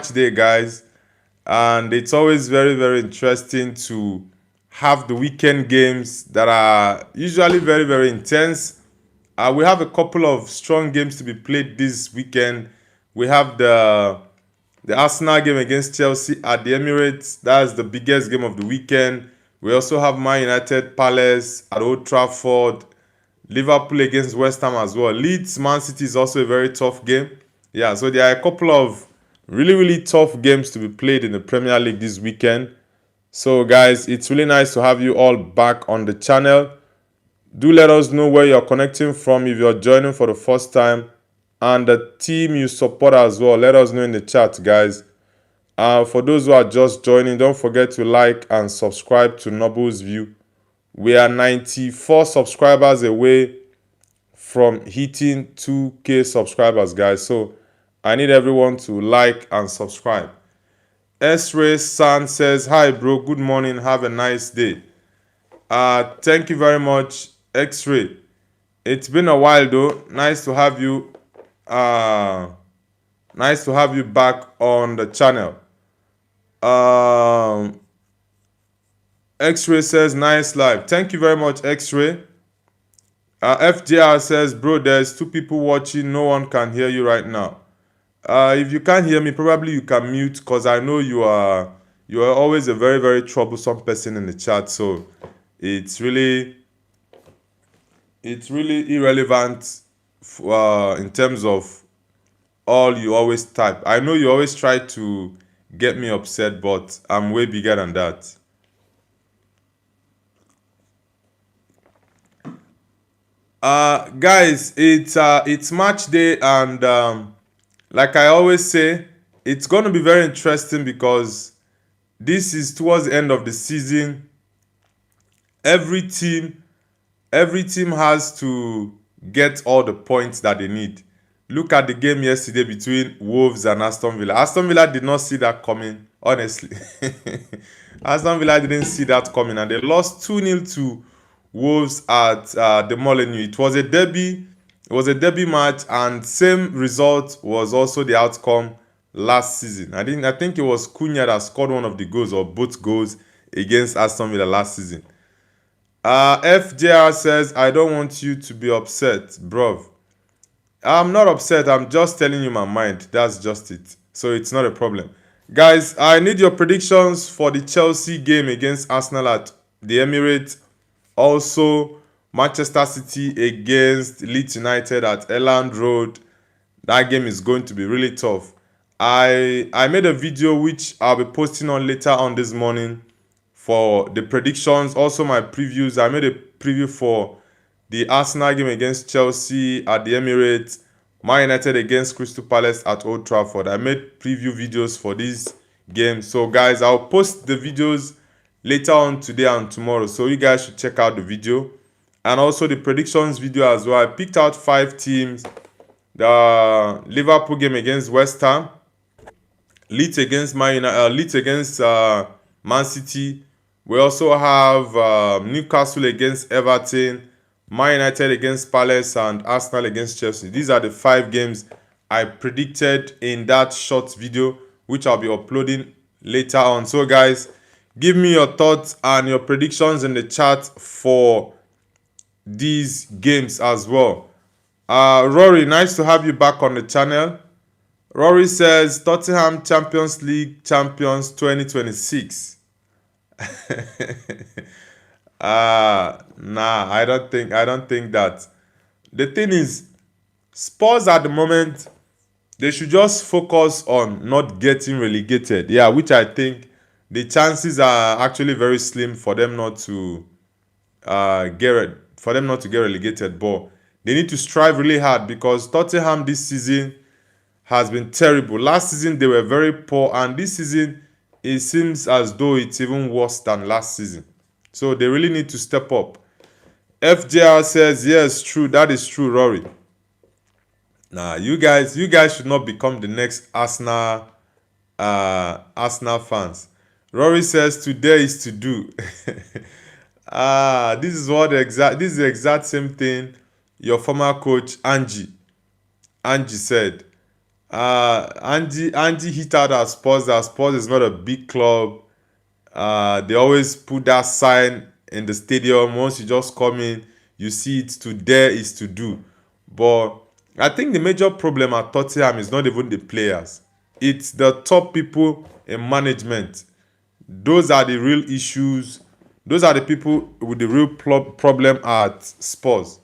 Day, guys, and it's always very interesting to have the weekend games that are usually very intense. We have a couple of strong games to be played this weekend. We have the Arsenal game against Chelsea at the Emirates. That's the biggest game of the weekend. We also have Man United Palace at Old Trafford. Liverpool against West Ham as well. Leeds Man City is also a very tough game. Yeah, so there are a couple of really tough games to be played in the Premier League this weekend. So guys, it's really nice to have you all back on the channel. Do let us know where you're connecting from if you're joining for the first time, and the team you support as well. Let us know in the chat, guys. For those who are just joining, don't forget to like and subscribe to Noble's View. We are 94 subscribers away from hitting 2K subscribers, guys. So I need everyone to like and subscribe. S-Ray San says, hi bro, good morning, have a nice day. Thank you very much, X-Ray. It's been a while though. Nice to have you. Nice to have you back on the channel. X-Ray says, nice live. Thank you very much, X-Ray. FJR says, bro, there's two people watching. No one can hear you right now. If you can't hear me, probably you can mute, because I know you are always a very troublesome person in the chat. So it's really irrelevant in terms of all you always type. I know you always try to get me upset, but I'm way bigger than that. Guys, it's match day, and like I always say, it's going to be very interesting because this is towards the end of the season. Every team has to get all the points that they need. Look at the game yesterday between Wolves and Aston Villa. Aston Villa did not see that coming, honestly. Aston Villa didn't see that coming, and they lost 2-0 to Wolves at the Molineux. It was a derby. It was a derby match, and same result was also the outcome last season. I think it was Cunha that scored one of the goals, or both goals, against Aston Villa last season. FJR says, I don't want you to be upset, bro. I'm not upset. I'm just telling you my mind. That's just it. So it's not a problem. Guys, I need your predictions for the Chelsea game against Arsenal at the Emirates. Also, Manchester City against Leeds United at Elland Road. That game is going to be really tough. I made a video which I'll be posting on later on this morning for the predictions. Also, my previews. I made a preview for the Arsenal game against Chelsea at the Emirates, Man United against Crystal Palace at Old Trafford. I made preview videos for these games. So guys, I'll post the videos later on today and tomorrow. So you guys should check out the video. And also the predictions video as well. I picked out 5 teams. The Liverpool game against West Ham. Leeds against Man City. We also have Newcastle against Everton, Man United against Palace, and Arsenal against Chelsea. These are the 5 games I predicted in that short video, which I'll be uploading later on. So guys, give me your thoughts and your predictions in the chat for these games as well. Rory, nice to have you back on the channel. Rory says, Tottenham Champions League champions 2026. Nah, I don't think that. The thing is, Spurs at the moment, they should just focus on not getting relegated. Yeah, which I think the chances are actually very slim for them not to get relegated. But they need to strive really hard, because Tottenham this season has been terrible. Last season they were very poor, and this season it seems as though it's even worse than last season. So they really need to step up. FJR says, yes, true. That is true, Rory. Nah, you guys should not become the next Arsenal fans. Rory says, today is to do. This is the exact same thing your former coach Angie said. Andy hit out at Spurs that Spurs is not a big club. They always put that sign in the stadium. Once you just come in, you see it to dare is to do. But I think the major problem at Tottenham is not even the players. It's the top people in management. Those are the real issues. Those are the people with the real problem at Spurs.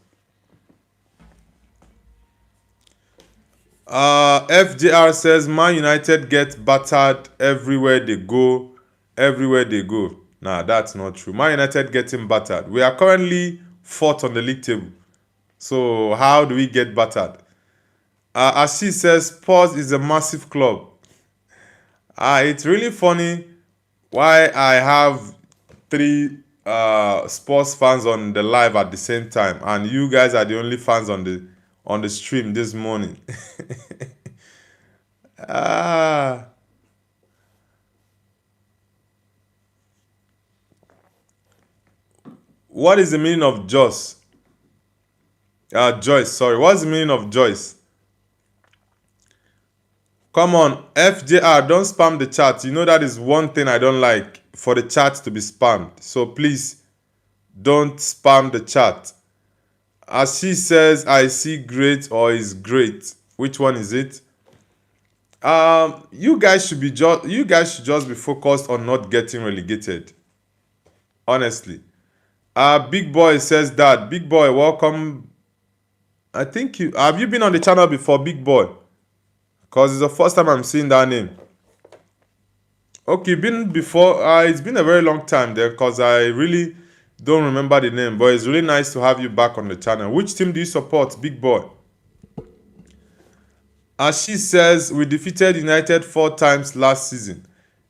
FJR says Man United get battered everywhere they go. Everywhere they go. Nah, that's not true. Man United getting battered. We are currently fourth on the league table. So how do we get battered? As she says, Spurs is a massive club. It's really funny why I have three sports fans on the live at the same time, and you guys are the only fans on the stream this morning. ah, what is the meaning of Joyce? Joyce, sorry. What's the meaning of Joyce? Come on, FJR, don't spam the chat. You know that is one thing I don't like, for the chat to be spammed. So please don't spam the chat. As she says, I see great or is great. Which one is it? You guys should just be focused on not getting relegated. Honestly. Big Boy says that. Big Boy, welcome. I think have you been on the channel before, Big Boy? Because it's the first time I'm seeing that name. Okay, been before. It's been a very long time there, because I really don't remember the name. But it's really nice to have you back on the channel. Which team do you support, Big Boy? As she says, we defeated United 4 times last season.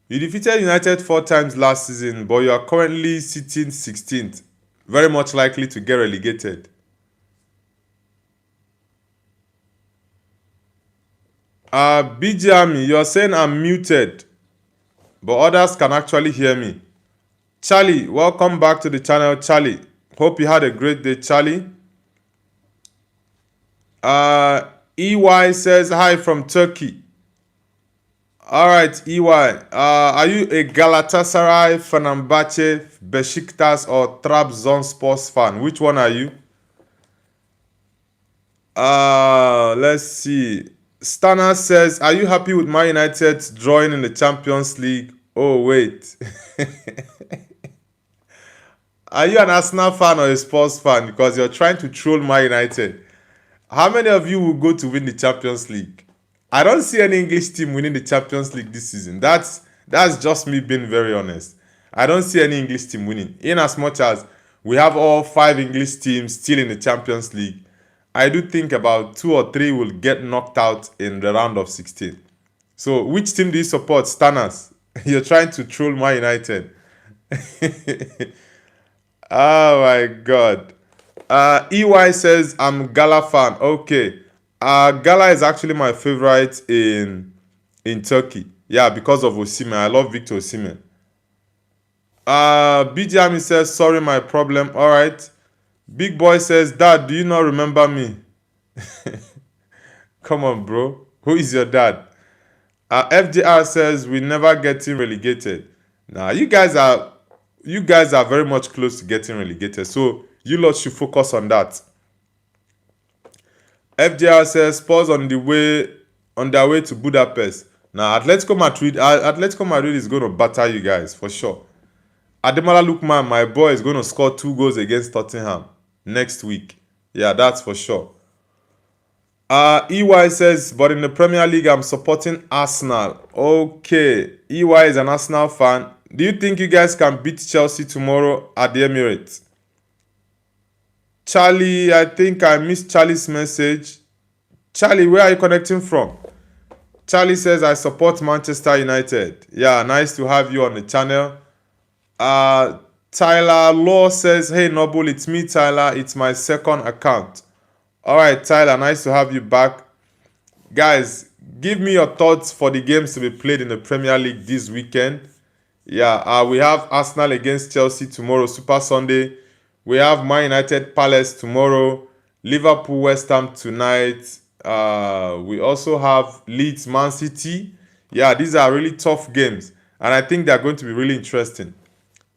You defeated United 4 times last season, but you are currently sitting 16th. Very much likely to get relegated. BJ Army, you're saying I'm muted, but others can actually hear me. Charlie, welcome back to the channel, Charlie. Hope you had a great day, Charlie. EY says hi from Turkey. Alright, EY. Are you a Galatasaray, Fenerbahce, Besiktas, or Trabzonspor fan? Which one are you? Let's see. Stana says, are you happy with Man United drawing in the Champions League? Oh, wait. Are you an Arsenal fan or a Spurs fan? Because you're trying to troll Man United. How many of you will go to win the Champions League? I don't see any English team winning the Champions League this season. That's just me being very honest. I don't see any English team winning. In as much as we have all 5 English teams still in the Champions League, I do think about 2 or 3 will get knocked out in the round of 16. So which team do you support, Stanners? You're trying to troll Man United. Oh my God. EY says, I'm Gala fan. Okay. Gala is actually my favorite in Turkey. Yeah, because of Osimhen. I love Victor Osimhen. BGM says, sorry, my problem. All right. Big Boy says, Dad, do you not remember me? Come on, bro. Who is your dad? FDR says, we never getting relegated. Nah, you guys are very much close to getting relegated. So you lot should focus on that. FDR says, Spurs on their way to Budapest. Now, Atletico Madrid is going to batter you guys for sure. Ademola Lookman, my boy, is going to score 2 goals against Tottenham next week. Yeah, that's for sure. EY says, but in the Premier League, I'm supporting Arsenal. Okay, EY is an Arsenal fan. Do you think you guys can beat Chelsea tomorrow at the Emirates? Charlie, I think I missed Charlie's message. Charlie, where are you connecting from? Charlie says, I support Manchester United. Yeah, nice to have you on the channel. Tyler Law says, hey Noble, it's me, Tyler. It's my second account. All right, Tyler, nice to have you back. Guys, give me your thoughts for the games to be played in the Premier League this weekend. Yeah, we have Arsenal against Chelsea tomorrow, Super Sunday. We have Man United Palace tomorrow, Liverpool West Ham tonight, We also have Leeds, Man City. Yeah, these are really tough games, and I think they're going to be really interesting.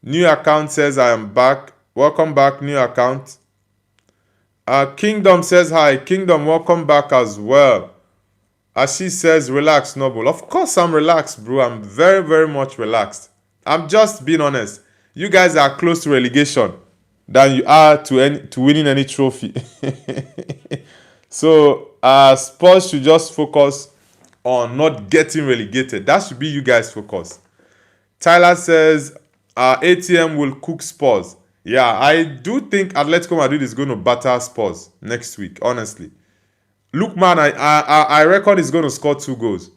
New account says I am back. Welcome back, new account. Kingdom says hi. Kingdom, welcome back as well. She says, relax, Noble. Of course I'm relaxed, bro. I'm very, very much relaxed. I'm just being honest. You guys are close to relegation than you are to winning any trophy. So Spurs should just focus on not getting relegated. That should be you guys' focus. Tyler says ATM will cook Spurs. Yeah, I do think Atletico Madrid is going to batter Spurs next week, honestly. Look, man, I reckon he's going to score 2 goals.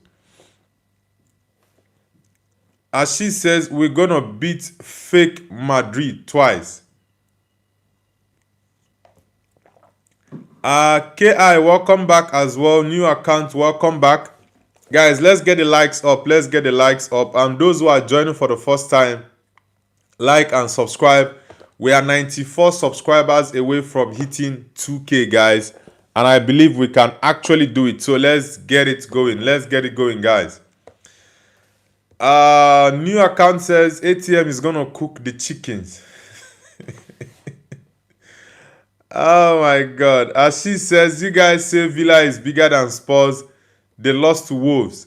As she says, we're going to beat fake Madrid twice. KI, welcome back as well. New account, welcome back. Guys, let's get the likes up. Let's get the likes up. And those who are joining for the first time, like and subscribe. We are 94 subscribers away from hitting 2K, guys. And I believe we can actually do it. So let's get it going. Let's get it going, guys. New account says ATM is going to cook the chickens. Oh my God. As she says, you guys say Villa is bigger than Spurs. They lost to Wolves.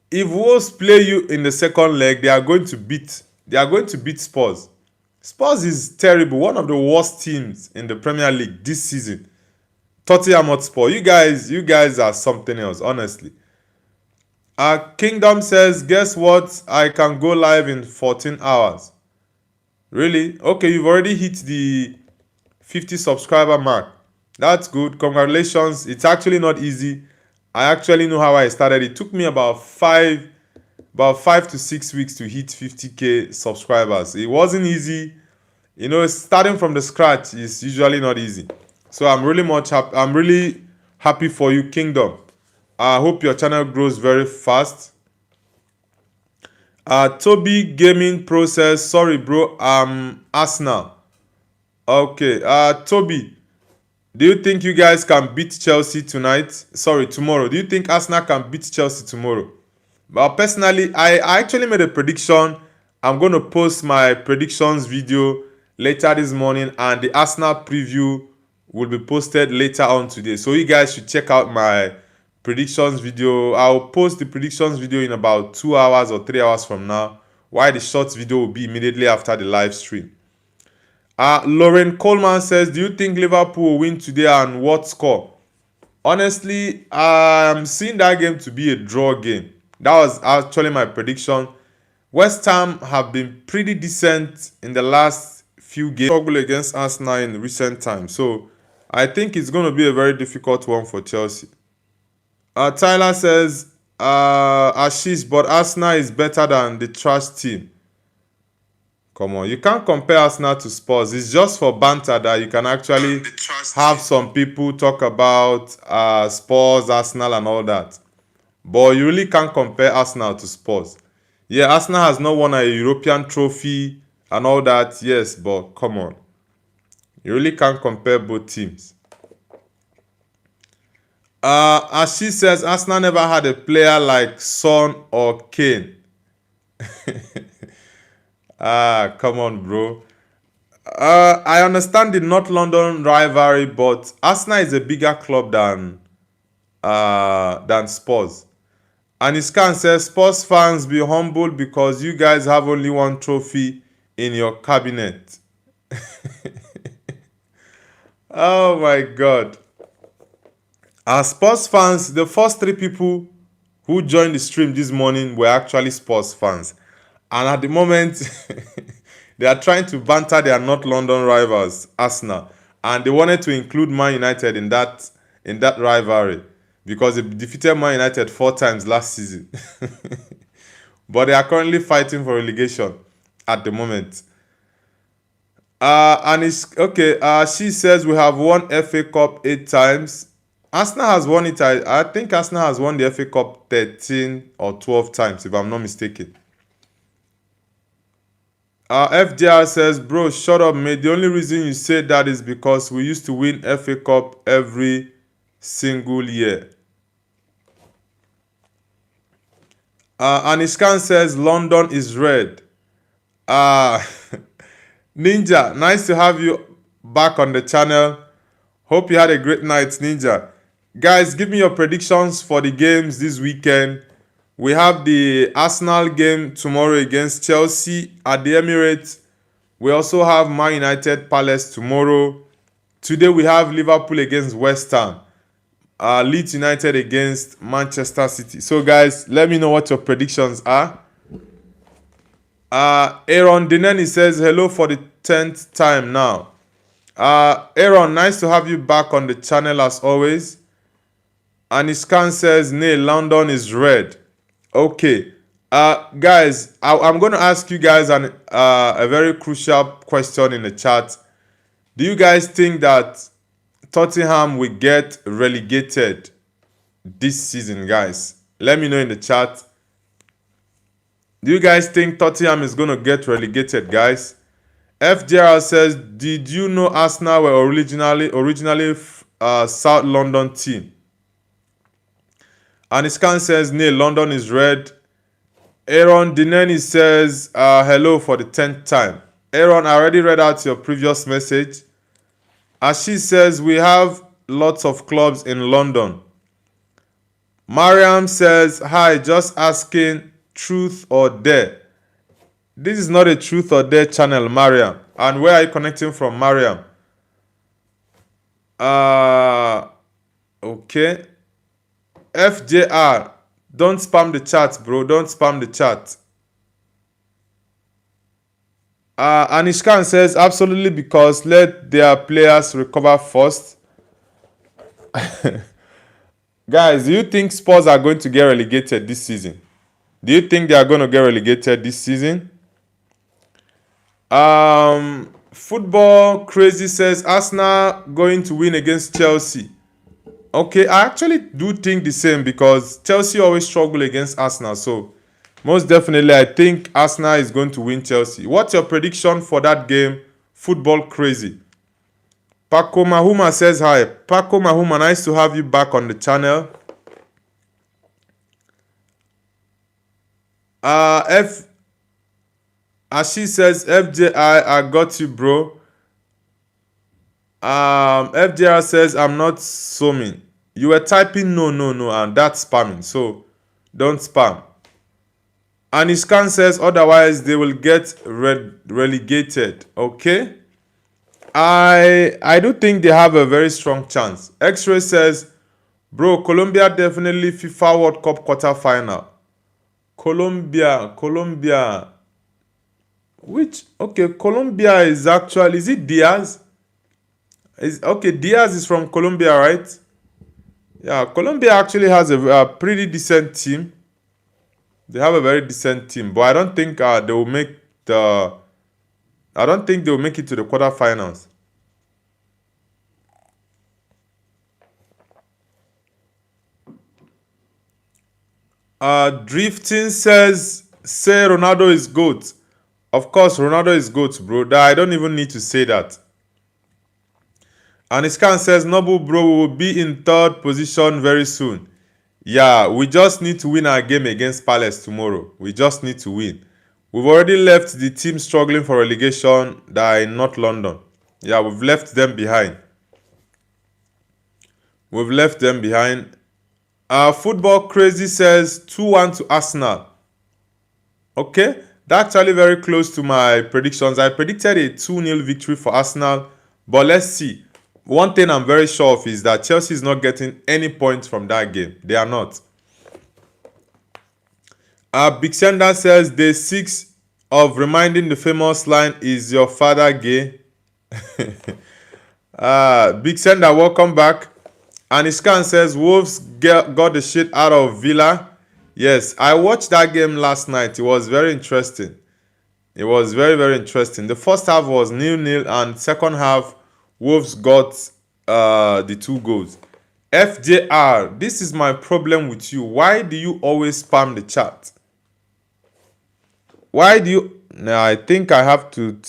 If Wolves play you in the second leg, they are going to beat Spurs. Spurs is terrible. One of the worst teams in the Premier League this season. Tottenham Hotspur. You guys are something else, honestly. Kingdom says, guess what? I can go live in 14 hours. Really? Okay, you've already hit the 50 subscriber mark. That's good. Congratulations. It's actually not easy. I actually know how I started. It took me about 5 to 6 weeks to hit 50k subscribers. It wasn't easy. You know, starting from the scratch is usually not easy. So I'm really happy for you, Kingdom. I hope your channel grows very fast. Toby Gaming Process. Sorry, bro. Arsenal. Okay. Toby, do you think you guys can beat Chelsea tomorrow? Do you think Arsenal can beat Chelsea tomorrow? But personally, I actually made a prediction. I'm going to post my predictions video later this morning, and the Arsenal preview will be posted later on today. So you guys should check out my predictions video. I'll post the predictions video in about 2 hours or 3 hours from now, while the short video will be immediately after the live stream. Lauren Coleman says, do you think Liverpool will win today and what score? Honestly, I'm seeing that game to be a draw game. That was actually my prediction. West Ham have been pretty decent in the last few games. Struggle against Arsenal in recent times. So I think it's going to be a very difficult one for Chelsea. Tyler says, Ashish, but Arsenal is better than the trash team. Come on, you can't compare Arsenal to Spurs. It's just for banter that you can actually have some people talk about Spurs, Arsenal and all that. But you really can't compare Arsenal to Spurs. Yeah, Arsenal has not won a European trophy and all that. Yes, but come on. You really can't compare both teams. As she says, Arsenal never had a player like Son or Kane. Come on, bro. I understand the North London rivalry, but Arsenal is a bigger club than Spurs. And Iskan says, Spurs fans, be humble because you guys have only one trophy in your cabinet. Oh my God. As Spurs fans, the first 3 people who joined the stream this morning were actually Spurs fans. And at the moment, they are trying to banter their North London rivals, Arsenal. And they wanted to include Man United in that rivalry because they defeated Man United 4 times last season. But they are currently fighting for relegation at the moment. And it's okay. She says we have won FA Cup 8 times. Arsenal has won it. I think Arsenal has won the FA Cup 13 or 12 times, if I'm not mistaken. FDR says, bro, shut up, mate. The only reason you say that is because we used to win FA Cup every single year. Anishkan says London is red. Uh, Ninja, nice to have you back on the channel. Hope you had a great night, Ninja. Guys, give me your predictions for the games this weekend. We have the Arsenal game tomorrow against Chelsea at the Emirates. We also have Man United Palace tomorrow. Today we have Liverpool against West Ham. Leeds United against Manchester City. So guys, let me know what your predictions are. Aaron Deneni says hello for the 10th time now. Aaron, nice to have you back on the channel as always. Aniskan says, nay, London is red. Okay. Guys, I'm going to ask you guys a very crucial question in the chat. Do you guys think that Tottenham will get relegated this season, guys? Let me know in the chat. Do you guys think Tottenham is going to get relegated, guys? FJR says, did you know Arsenal were originally South London team? Aniskan says, nay, London is red. Aaron Dineni says, hello for the 10th time. Aaron, I already read out your previous message. Ashi says, we have lots of clubs in London. Mariam says, hi, just asking truth or dare. This is not a truth or dare channel, Mariam. And where are you connecting from, Mariam? Okay. FJR, don't spam the chat, bro. Don't spam the chat. Anishkan says, absolutely, because let their players recover first. Guys, do you think Spurs are going to get relegated this season? Do you think they are going to get relegated this season? Football Crazy says, Arsenal going to win against Chelsea. Okay, I actually do think the same because Chelsea always struggle against Arsenal. So, most definitely, I think Arsenal is going to win Chelsea. What's your prediction for that game? Football Crazy. Paco Mahuma says hi. Paco Mahuma, nice to have you back on the channel. Ashi says, FJI, I got you, bro. FJR says, I'm not summing. You were typing no, and that's spamming. So, don't spam. Anishkan says, otherwise they will get relegated. Okay. I do think they have a very strong chance. X-Ray says, bro, Colombia definitely FIFA World Cup quarterfinal. Colombia. Colombia is actually, is it Diaz? Diaz is from Colombia, right? Yeah, Colombia actually has a pretty decent team. They have a very decent team, but I don't think they will make the. I don't think they will make it to the quarterfinals. Drifting says, say Ronaldo is GOAT. Of course, Ronaldo is GOAT, bro. I don't even need to say that. And Iskan says, Noble, bro, we will be in third position very soon. Yeah, we just need to win our game against Palace tomorrow. We just need to win. We've already left the team struggling for relegation that are in North London. Yeah, we've left them behind. Football Crazy says 2-1 to Arsenal. Okay, that's actually very close to my predictions. I predicted a 2-0 victory for Arsenal, but let's see. One thing I'm very sure of is that Chelsea is not getting any points from that game. They are not. Big Sender says, day 6 of reminding the famous line, is your father gay? Big Sender, welcome back. Anishkan says, Wolves got the shit out of Villa. Yes, I watched that game last night. It was very interesting. It was very, very interesting. The first half was 0-0 and second half, Wolves got the 2 goals. FJR, this is my problem with you. Why do you always spam the chat? Why do you... Now, I think I have to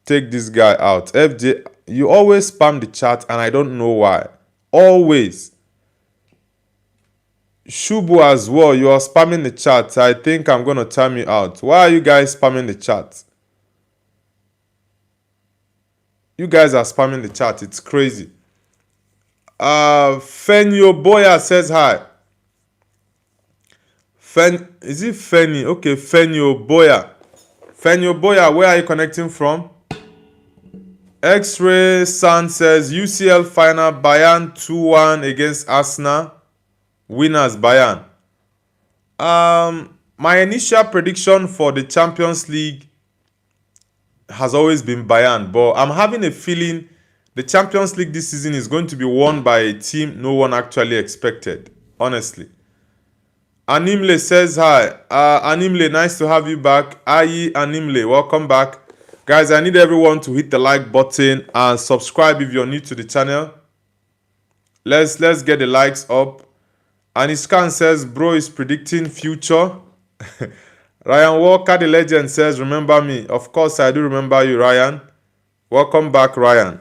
take this guy out. FJ, you always spam the chat and I don't know why. Always. Shubu as well, you are spamming the chat. I think I'm going to time you out. Why are you guys spamming the chat? You guys are spamming the chat. It's crazy. Fenyo Boya says hi. Is it Fenny? Okay, Fenyo Boya. Fenyo Boya, where are you connecting from? X-Ray Sun says UCL final Bayern 2-1 against Arsenal. Winners Bayern. My initial prediction for the Champions League has always been Bayern, but I'm having a feeling the Champions League this season is going to be won by a team no one actually expected, honestly. Animle says hi. Animle, nice to have you back. Ayi Animle, welcome back. Guys, I need everyone to hit the like button and subscribe if you're new to the channel. Let's get the likes up. Aniskan says, bro is predicting future. Ryan Walker, the legend, says, remember me. Of course, I do remember you, Ryan. Welcome back, Ryan.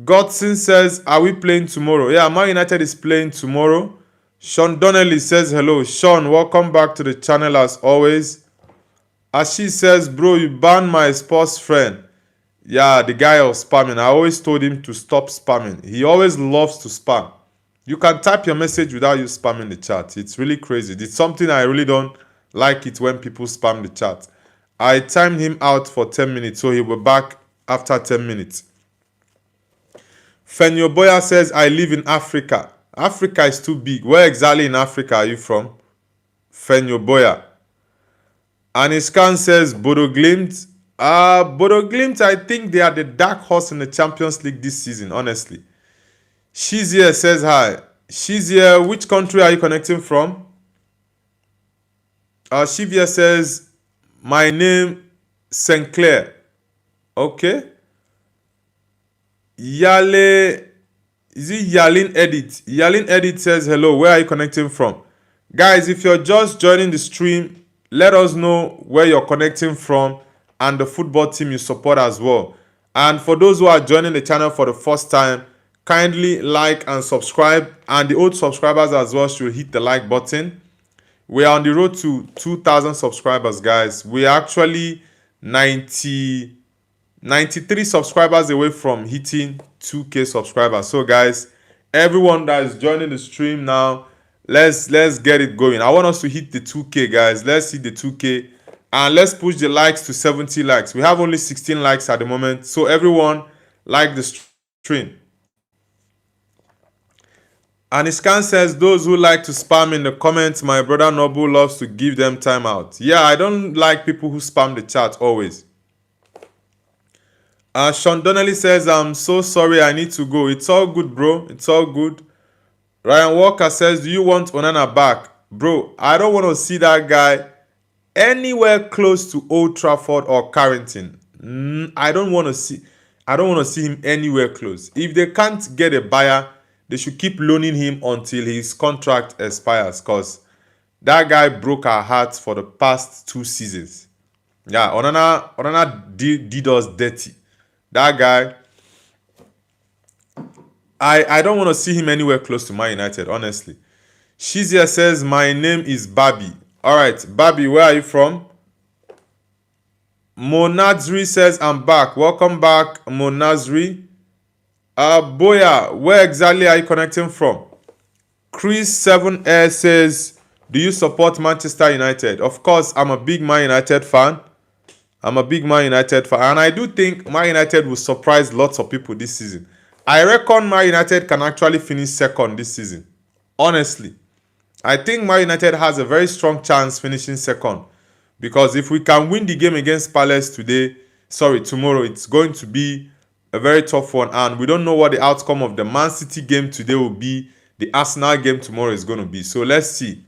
Godson says, are we playing tomorrow? Yeah, Man United is playing tomorrow. Sean Donnelly says, hello. Sean, welcome back to the channel as always. Ashi says, bro, you banned my sports friend. Yeah, the guy was spamming. I always told him to stop spamming. He always loves to spam. You can type your message without you spamming the chat. It's really crazy. It's something I really don't like it when people spam the chat. I timed him out for 10 minutes, so he will be back after 10 minutes. Fenyo Boya says, I live in Africa. Africa is too big. Where exactly in Africa are you from? Fenyo Boya. Aniskan says, Bodo Glimt. Bodo Glimt, I think they are the dark horse in the Champions League this season, honestly. Shizia says hi. Shizia, which country are you connecting from? Shivia says, my name, St. Clair. Okay. Yale, is it Yalin Edit? Yalin Edit says, hello, where are you connecting from? Guys, if you're just joining the stream, let us know where you're connecting from and the football team you support as well. And for those who are joining the channel for the first time, kindly like and subscribe. And the old subscribers as well should hit the like button. We are on the road to 2,000 subscribers, guys. We are actually 93 subscribers away from hitting 2K subscribers. So, guys, everyone that is joining the stream now, let's get it going. I want us to hit the 2K, guys. Let's hit the 2K. And let's push the likes to 70 likes. We have only 16 likes at the moment. So, everyone, like the stream. Aniskan says, those who like to spam in the comments, my brother Nobu loves to give them time out. Yeah, I don't like people who spam the chat always. Sean Donnelly says, I'm so sorry, I need to go. It's all good, bro. It's all good. Ryan Walker says, do you want Onana back? Bro, I don't want to see that guy anywhere close to Old Trafford or Carrington. I don't want to see him anywhere close. If they can't get a buyer, they should keep loaning him until his contract expires, because that guy broke our hearts for the past 2 seasons. Yeah, Onana did us dirty. That guy, I don't want to see him anywhere close to Man United, honestly. Shizia says, my name is Babi. All right, Babi, where are you from? Monazri says, I'm back. Welcome back, Monazri. Boya, where exactly are you connecting from? Chris 7 says, do you support Manchester United? Of course, I'm a big Man United fan. And I do think Man United will surprise lots of people this season. I reckon Man United can actually finish second this season. Honestly. I think Man United has a very strong chance finishing second. Because if we can win the game against Palace tomorrow, it's going to be a very tough one. And we don't know what the outcome of the Man City game today will be. The Arsenal game tomorrow is going to be. So let's see.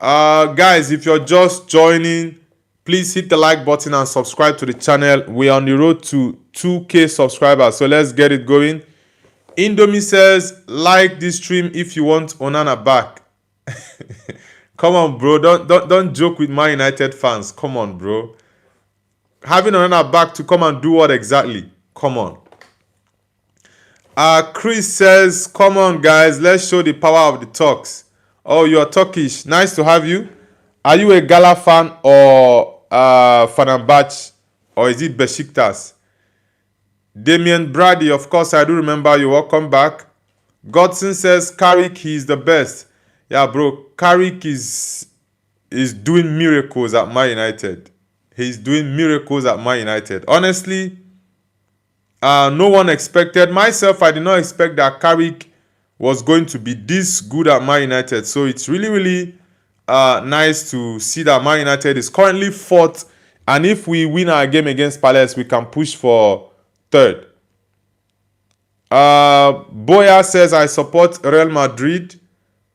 Guys, if you're just joining, please hit the like button and subscribe to the channel. We're on the road to 2K subscribers. So let's get it going. Indomie says, like this stream if you want Onana back. Come on, bro. Don't joke with Man United fans. Come on, bro. Having Onana back to come and do what exactly? Come on. Chris says, come on, guys, let's show the power of the Turks. Oh, you're Turkish. Nice to have you. Are you a Gala fan or Fenerbahce? Or is it Besiktas? Damien Brady, of course, I do remember you. Welcome back. Godson says, Carrick, he's the best. Yeah, bro, Carrick is doing miracles at Man United. He's doing miracles at Man United. Honestly, no one expected. Myself, I did not expect that Carrick was going to be this good at Man United. So it's really, really nice to see that Man United is currently fourth. And if we win our game against Palace, we can push for third. Boya says, I support Real Madrid.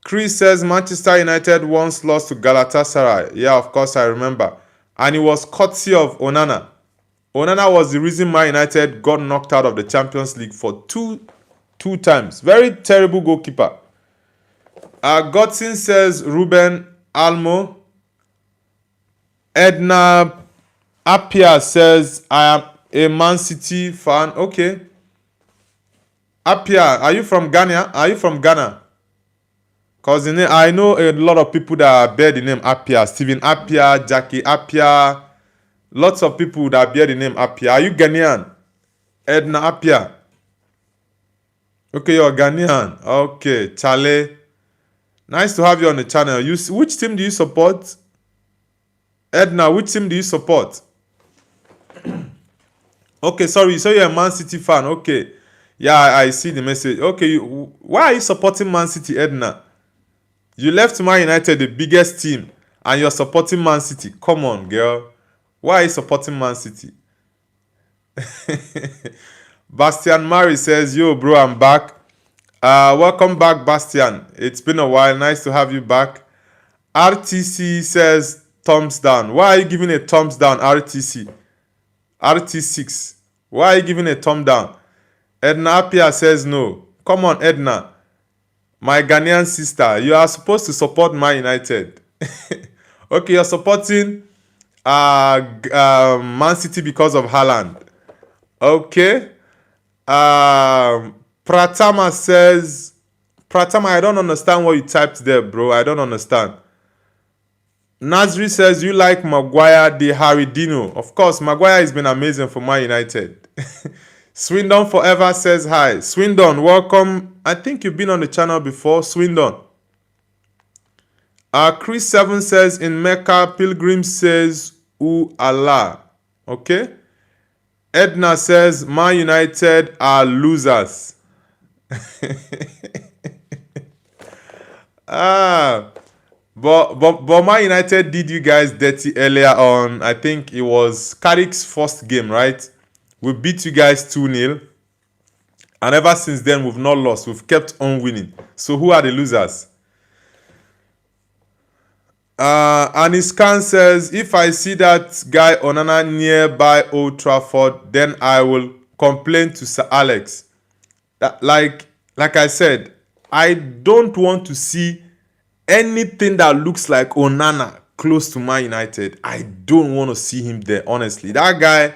Chris says, Manchester United once lost to Galatasaray. Yeah, of course, I remember. And it was courtesy of Onana. Onana was the reason Man United got knocked out of the Champions League for two times. Very terrible goalkeeper. Godson says, Ruben Almo. Edna Apia says, I am a Man City fan. Okay. Apia, are you from Ghana? Are you from Ghana? Because I know a lot of people that bear the name Apia. Stephen Apia, Jackie Apia. Lots of people that bear the name Apia. Are you Ghanaian? Edna Apia. Okay, you're Ghanaian. Okay, Chale. Nice to have you on the channel. Which team do you support? Edna, which team do you support? Okay, sorry. So you're a Man City fan. Okay. Yeah, I see the message. Okay, why are you supporting Man City, Edna? You left Man United, the biggest team, and you're supporting Man City. Come on, girl. Why are you supporting Man City? Bastian Murray says, yo, bro, I'm back. Welcome back, Bastian. It's been a while. Nice to have you back. RTC says, thumbs down. Why are you giving a thumbs down, RTC? RT6. Why are you giving a thumb down? Edna Apia says no. Come on, Edna. My Ghanaian sister, you are supposed to support Man United. Okay, you're supporting Man City because of Haaland. Okay. Pratama says, Pratama, I don't understand what you typed there, bro. I don't understand. Nazri says, you like Maguire de Haridino. Of course, Maguire has been amazing for Man United. Swindon Forever says hi. Swindon, welcome. I think you've been on the channel before. Swindon. Chris 7 says, in Mecca, Pilgrim says, Ooh Allah. Okay. Edna says, Man United are losers. But Man United did you guys dirty earlier on. I think it was Carrick's first game, right? We beat you guys 2-0. And ever since then, we've not lost. We've kept on winning. So who are the losers? Aniskan says, if I see that guy Onana nearby Old Trafford, then I will complain to Sir Alex. Like I said, I don't want to see anything that looks like Onana close to Man United. I don't want to see him there, honestly. That guy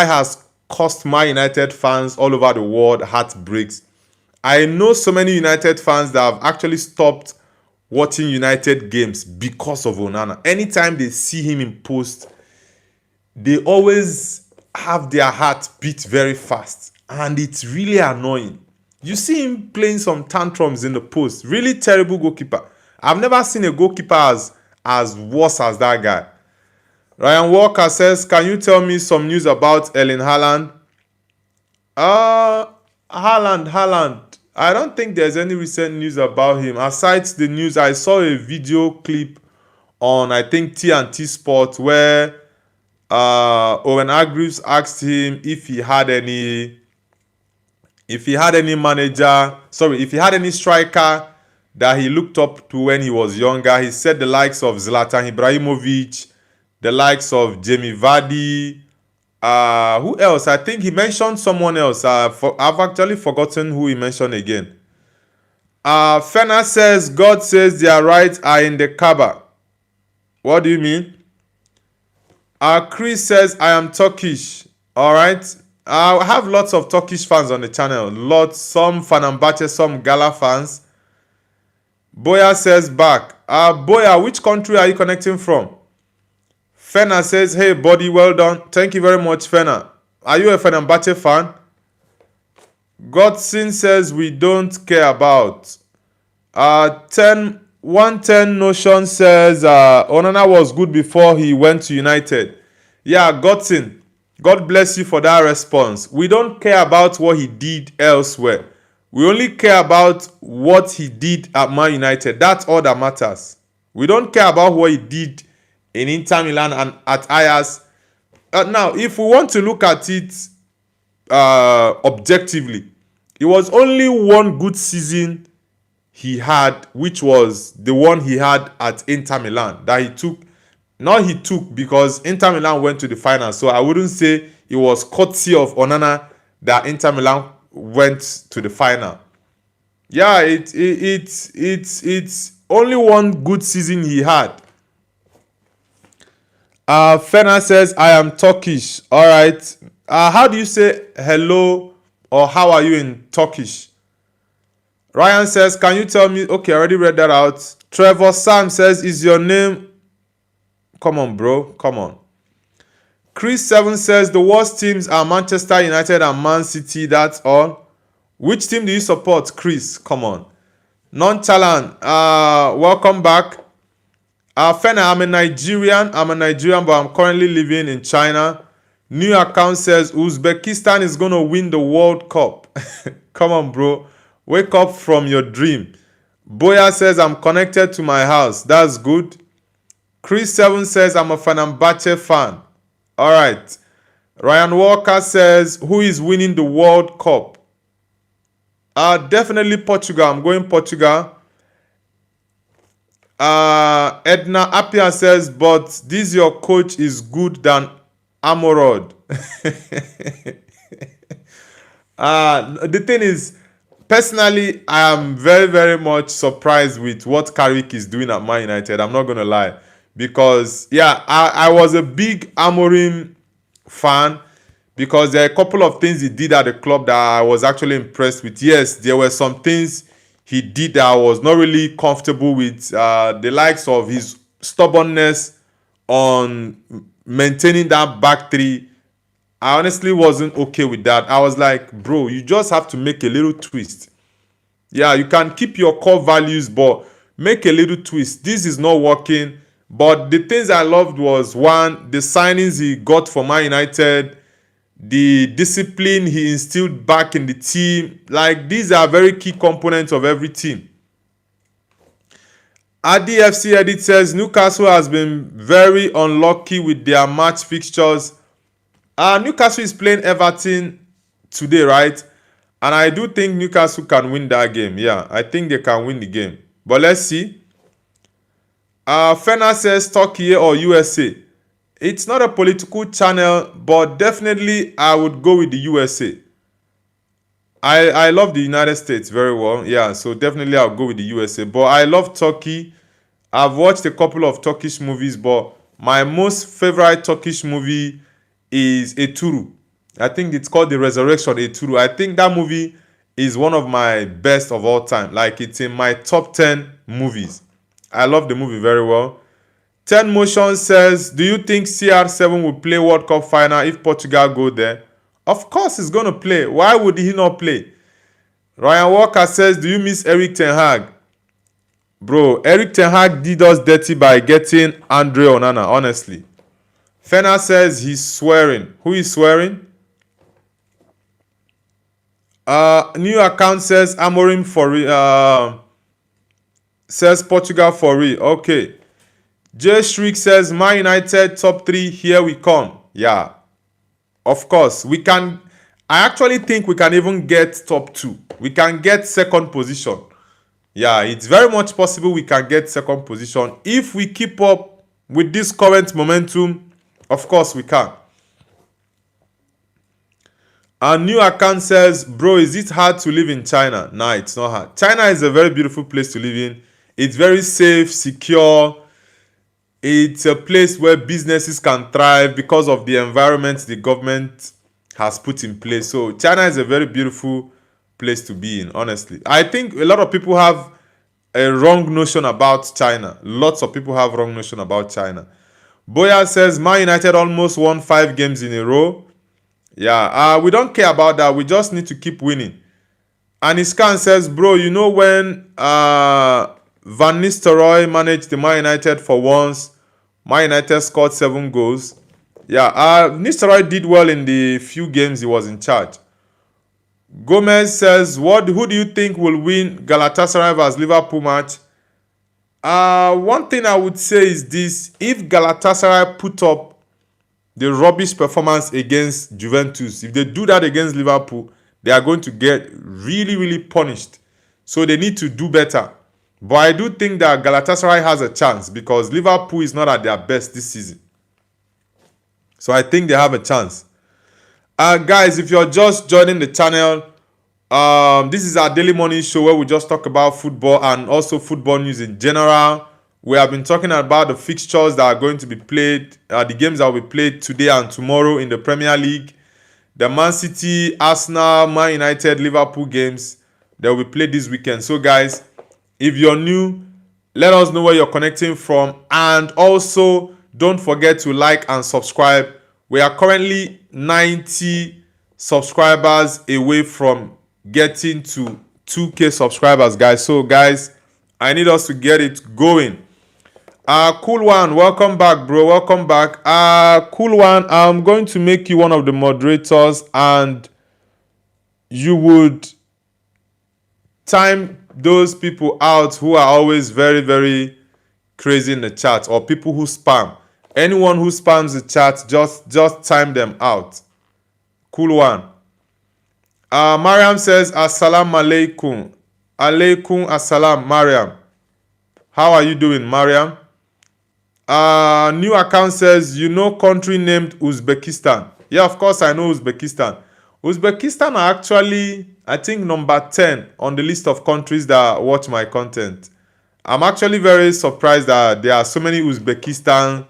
has cost Man United fans all over the world heartbreaks. I know so many United fans that have actually stopped watching United games because of Onana. Anytime they see him in post, they always have their heart beat very fast. And it's really annoying. You see him playing some tantrums in the post. Really terrible goalkeeper. I've never seen a goalkeeper as worse as that guy. Ryan Walker says, can you tell me some news about Erling Haaland? Haaland. I don't think there's any recent news about him. Aside the news, I saw a video clip on, I think, TNT Sport where Owen Hargreaves asked him if he had any striker that he looked up to when he was younger. He said the likes of Zlatan Ibrahimovic, the likes of Jamie Vardy. Who else? I think he mentioned someone else. I've actually forgotten who he mentioned again. Fena says, God says their rights are in the Kaaba. What do you mean? Chris says, I am Turkish. All right. I have lots of Turkish fans on the channel. Lots, some Fenerbahce, some Gala fans. Boya says back. Boya, which country are you connecting from? Fena says, hey, buddy, well done. Thank you very much, Fena. Are you a Fenerbahce fan? Godson says, we don't care about. 110 Notion says, Onana was good before he went to United. Yeah, Godson, God bless you for that response. We don't care about what he did elsewhere. We only care about what he did at Man United. That's all that matters. We don't care about what he did in Inter Milan and at Ajax. Now, if we want to look at it objectively, it was only one good season he had, which was the one he had at Inter Milan that he took. Not he took because Inter Milan went to the final, so I wouldn't say it was courtesy of Onana that Inter Milan went to the final. Yeah, it's only one good season he had. Fena says, I am Turkish. All right. How do you say hello or how are you in Turkish? Ryan says, can you tell me? Okay, I already read that out. Trevor Sam says, is your name? Come on, bro. Come on. Chris 7 says, the worst teams are Manchester United and Man City. That's all. Which team do you support, Chris? Come on. Nonchalant. Welcome back. Fena, I'm a Nigerian, but I'm currently living in China. New account says Uzbekistan is going to win the World Cup. Come on, bro. Wake up from your dream. Boya says, I'm connected to my house. That's good. Chris 7 says, I'm a Fenerbahce fan. All right. Ryan Walker says, who is winning the World Cup? Definitely Portugal. I'm going Portugal. Edna Appia says, but this your coach is good than Amorod. The thing is, personally, I am very, very much surprised with what Carrick is doing at Man United. I'm not going to lie. Because, yeah, I was a big Amorim fan because there are a couple of things he did at the club that I was actually impressed with. Yes, there were some things he did that I was not really comfortable with. The likes of his stubbornness on maintaining that back three. I honestly wasn't okay with that. I was like, bro, you just have to make a little twist. Yeah, you can keep your core values, but make a little twist. This is not working. But the things I loved was, one, the signings he got for Man United, the discipline he instilled back in the team. Like, these are very key components of every team. RDFC Edit says, Newcastle has been very unlucky with their match fixtures. Newcastle is playing Everton today, right? And I do think Newcastle can win that game. Yeah, I think they can win the game. But let's see. Fena says Turkey or USA. It's not a political channel, but definitely I would go with the USA. I love the United States very well. Yeah, so definitely I'll go with the USA. But I love Turkey. I've watched a couple of Turkish movies, but my most favorite Turkish movie is Eturu. I think it's called The Resurrection Eturu. I think that movie is one of my best of all time. Like, it's in my top 10 movies. I love the movie very well. 10 Motion says, do you think CR7 will play World Cup final if Portugal go there? Of course he's going to play. Why would he not play? Ryan Walker says, do you miss Eric Ten Hag? Bro, Eric Ten Hag did us dirty by getting Andre Onana, honestly. Fena says he's swearing. Who is swearing? New account says Amorim for says Portugal for real. Okay. Jay Shriek says Man United top 3, here we come. Yeah. Of course. We can. I actually think we can even get top 2. We can get second position. Yeah, it's very much possible we can get second position. If we keep up with this current momentum, of course we can. Our new account says, bro, is it hard to live in China? Nah, it's not hard. China is a very beautiful place to live in. It's very safe, secure. It's a place where businesses can thrive because of the environment the government has put in place. So China is a very beautiful place to be in, honestly. I think a lot of people have a wrong notion about China. Lots of people have wrong notion about China. Boya says, Man United almost won 5 games in a row. Yeah, we don't care about that. We just need to keep winning. And Iskan says, bro, you know when Van Nistelrooy managed the Man United for once, Man United scored 7 goals. Yeah, Nistelrooy did well in the few games he was in charge. Gomez says, who do you think will win Galatasaray vs Liverpool match? One thing I would say is this: if Galatasaray put up the rubbish performance against Juventus, if they do that against Liverpool, they are going to get really, really punished. So they need to do better. But I do think that Galatasaray has a chance because Liverpool is not at their best this season. So I think they have a chance. Guys, if you're just joining the channel, this is our daily morning show where we just talk about football and also football news in general. We have been talking about the fixtures that are going to be played, the games that will be played today and tomorrow in the Premier League. The Man City, Arsenal, Man United, Liverpool games, they will be played this weekend. So guys, if you're new, let us know where you're connecting from. And also, don't forget to like and subscribe. We are currently 90 subscribers away from getting to 2K subscribers, guys. So guys, I need us to get it going. Cool One, welcome back, bro. Welcome back. Cool One, I'm going to make you one of the moderators, and you would time those people out who are always very, very crazy in the chat, or people who spam. Anyone who spams the chat, just time them out. Cool One. Mariam says, Assalamu alaikum. Alaikum assalam, Mariam. How are you doing, Mariam? New account says, you know country named Uzbekistan. Yeah, of course I know Uzbekistan. Uzbekistan are actually, I think, number 10 on the list of countries that watch my content. I'm actually very surprised that there are so many Uzbekistan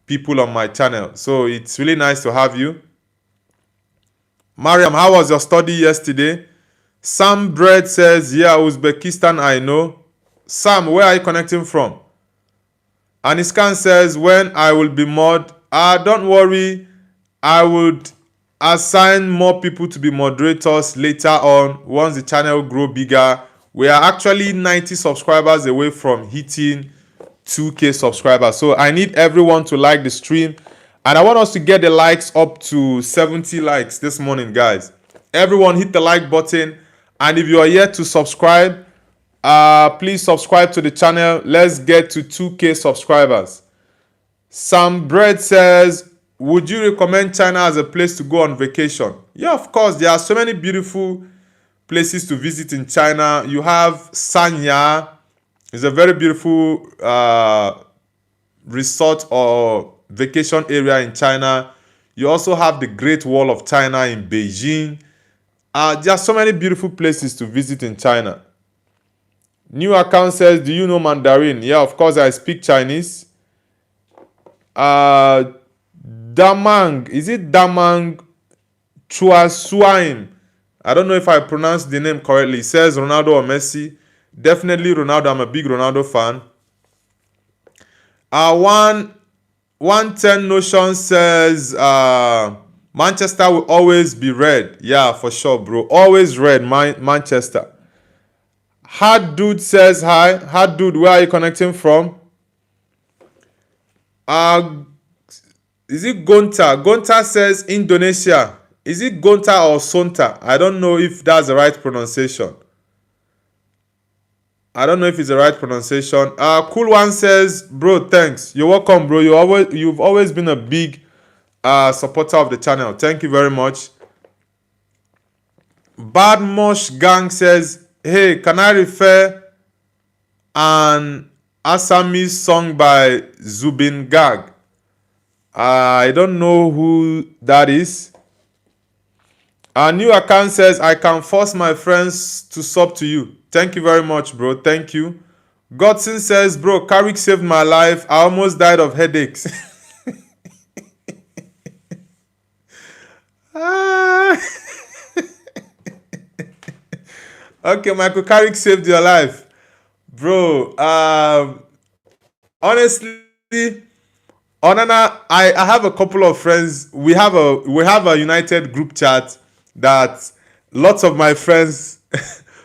people on my channel. So it's really nice to have you. Mariam, how was your study yesterday? Sam Bread says, yeah, Uzbekistan I know. Sam, where are you connecting from? Aniskan says, when I will be mod, don't worry, I would assign more people to be moderators later on once the channel grow bigger. We are actually 90 subscribers away from hitting 2K subscribers. So I need everyone to like the stream. And I want us to get the likes up to 70 likes this morning, guys. Everyone hit the like button. And if you are yet to subscribe, please subscribe to the channel. Let's get to 2K subscribers. Sam Bread says, would you recommend China as a place to go on vacation? Yeah, of course. There are so many beautiful places to visit in China. You have Sanya. It's a very beautiful resort or vacation area in China. You also have the Great Wall of China in Beijing. There are so many beautiful places to visit in China. New account says, do you know Mandarin? Yeah, of course I speak Chinese. Damang, is it Damang Chuasuaim? I don't know if I pronounced the name correctly. It says Ronaldo or Messi. Definitely Ronaldo. I'm a big Ronaldo fan. 110 Notion says Manchester will always be red. Yeah, for sure, bro. Always red, Manchester. Hard Dude says hi. Hard Dude, where are you connecting from? Is it Gonta? Gonta says Indonesia. Is it Gonta or Sonta? I don't know if that's the right pronunciation. I don't know if it's the right pronunciation. Cool One says, bro, thanks. You're welcome, bro. You've always been a big supporter of the channel. Thank you very much. Bad Mosh Gang says, hey, can I refer an Assamese song by Zubin Gag? I don't know who that is. A new account says, I can force my friends to sub to you. Thank you very much, bro. Thank you. Godson says, bro, Carrick saved my life. I almost died of headaches. Ah. Okay, Michael Carrick saved your life, bro. Honestly, Onana, I have a couple of friends. We have a United group chat that lots of my friends,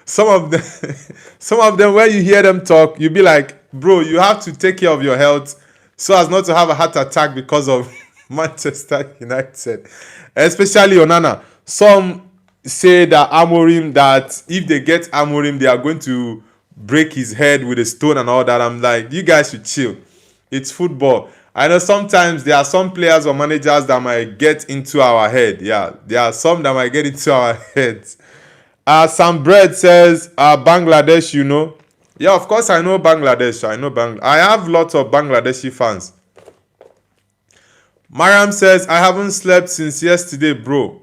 some of them, some of them, when you hear them talk, you be like, bro, you have to take care of your health so as not to have a heart attack because of Manchester United, especially Onana. Some say that Amorim, that if they get Amorim, they are going to break his head with a stone and all that. I'm like, you guys should chill. It's football. I know sometimes there are some players or managers that might get into our head. Yeah, there are some that might get into our heads. Sam Bread says, Bangladesh, you know. Yeah, of course I know Bangladesh. I have lots of Bangladeshi fans. Mariam says, I haven't slept since yesterday, bro.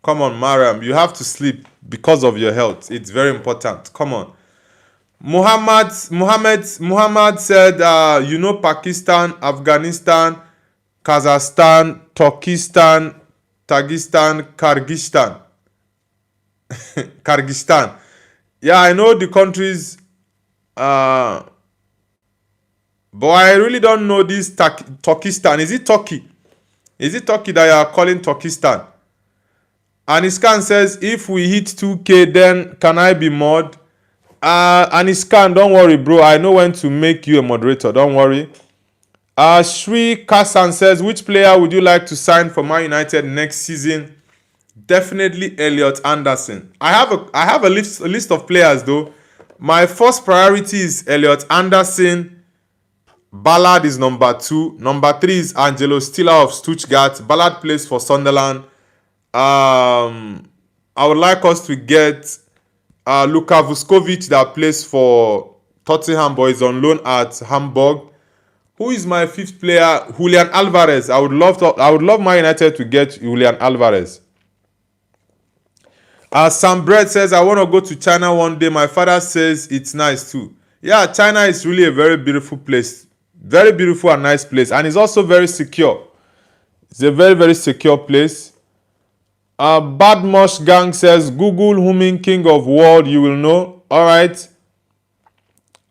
Come on, Mariam. You have to sleep because of your health. It's very important. Come on. Muhammad said, you know, Pakistan, Afghanistan, Kazakhstan, Turkestan, Tajikistan, Kyrgyzstan. Yeah, I know the countries, but I really don't know this Turkestan. Is it Turkey? Is it Turkey that you are calling Turkestan? Aniskan says, if we hit 2K, then can I be mod? Aniskan, don't worry, bro. I know when to make you a moderator. Don't worry. Shri Kasan says, which player would you like to sign for Man United next season? Definitely Elliot Anderson. I have a list of players though. My first priority is Elliot Anderson. Ballard is number 2. Number 3 is Angelo Stiller of Stuttgart. Ballard plays for Sunderland. I would like us to get Luka Vuskovic that plays for Tottenham, but is on loan at Hamburg. Who is my 5th player? Julian Alvarez. I would love Man United to get Julian Alvarez. Sam Brett says, I want to go to China one day. My father says it's nice too. Yeah, China is really a very beautiful place. Very beautiful and nice place. And it's also very secure. It's a very, very secure place. Badmosh Gang says, Google Humming King of World, you will know. Alright.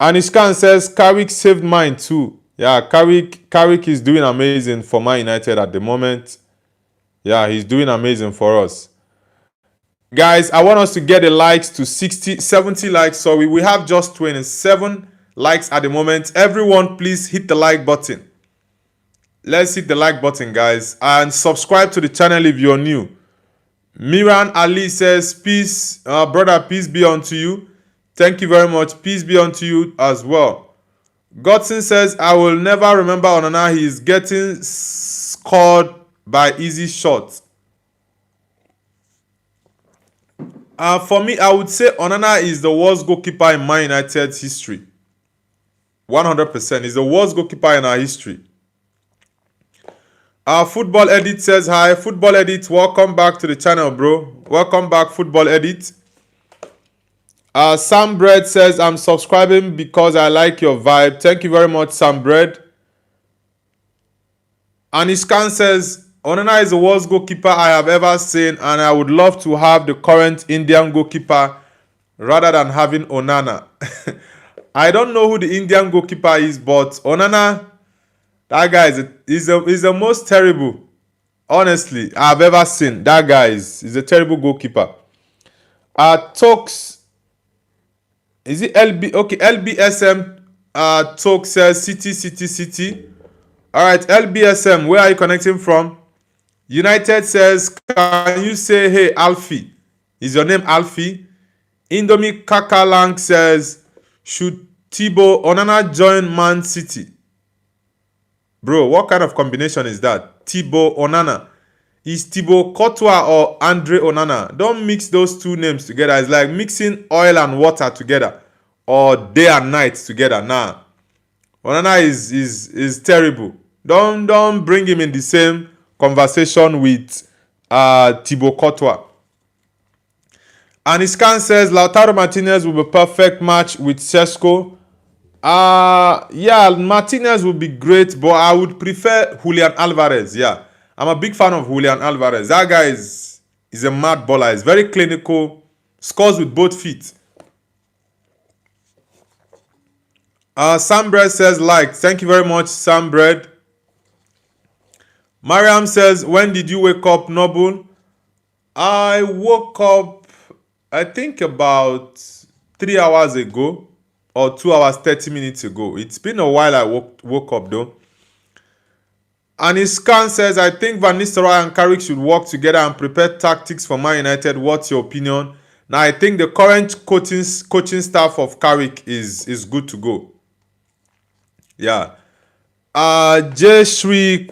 Anishkan says, Carrick saved mine too. Yeah, Carrick is doing amazing for Man United at the moment. Yeah, he's doing amazing for us. Guys, I want us to get the likes to 70 likes. Sorry, we have just 27 likes at the moment. Everyone, please hit the like button. Let's hit the like button, guys. And subscribe to the channel if you're new. Miran Ali says, peace, brother, peace be unto you. Thank you very much. Peace be unto you as well. Godson says, I will never remember Onana. He is getting scored by easy shots. For me, I would say Onana is the worst goalkeeper in Man United's history. 100%. He's the worst goalkeeper in our history. Football Edit says, hi. Football Edit, welcome back to the channel, bro. Welcome back, Football Edit. Sam Bread says, I'm subscribing because I like your vibe. Thank you very much, Sam Bread. Aniskan says, Onana is the worst goalkeeper I have ever seen, and I would love to have the current Indian goalkeeper rather than having Onana. I don't know who the Indian goalkeeper is, but Onana, that guy is the most terrible, honestly, I've ever seen. That guy is a terrible goalkeeper. Talks, is it LB? Okay, LBSM Talk says City. All right, LBSM, where are you connecting from? United says, can you say, hey, Alfie? Is your name Alfie? Indomie Kakalang says, should Thibaut Onana join Man City? Bro, what kind of combination is that? Thibaut Onana. Is Thibaut Courtois or Andre Onana? Don't mix those two names together. It's like mixing oil and water together. Or day and night together. Nah. Onana is terrible. Don't bring him in the same conversation with Thibaut Courtois. Aniskan says Lautaro Martinez will be a perfect match with Sesko. Yeah, Martinez would be great, but I would prefer Julian Alvarez. Yeah, I'm a big fan of Julian Alvarez. That guy is a mad baller. He's very clinical, scores with both feet. Sam Bread says like. Thank you very much, Sam Bread. Mariam says, when did you wake up, Noble? I woke up, I think about 3 hours ago or 2 hours, 30 minutes ago. It's been a while I woke up though. And his scan says, I think Van Nistelrooy and Carrick should work together and prepare tactics for Man United. What's your opinion? Now, I think the current coaching staff of Carrick is good to go. Yeah. J. Shri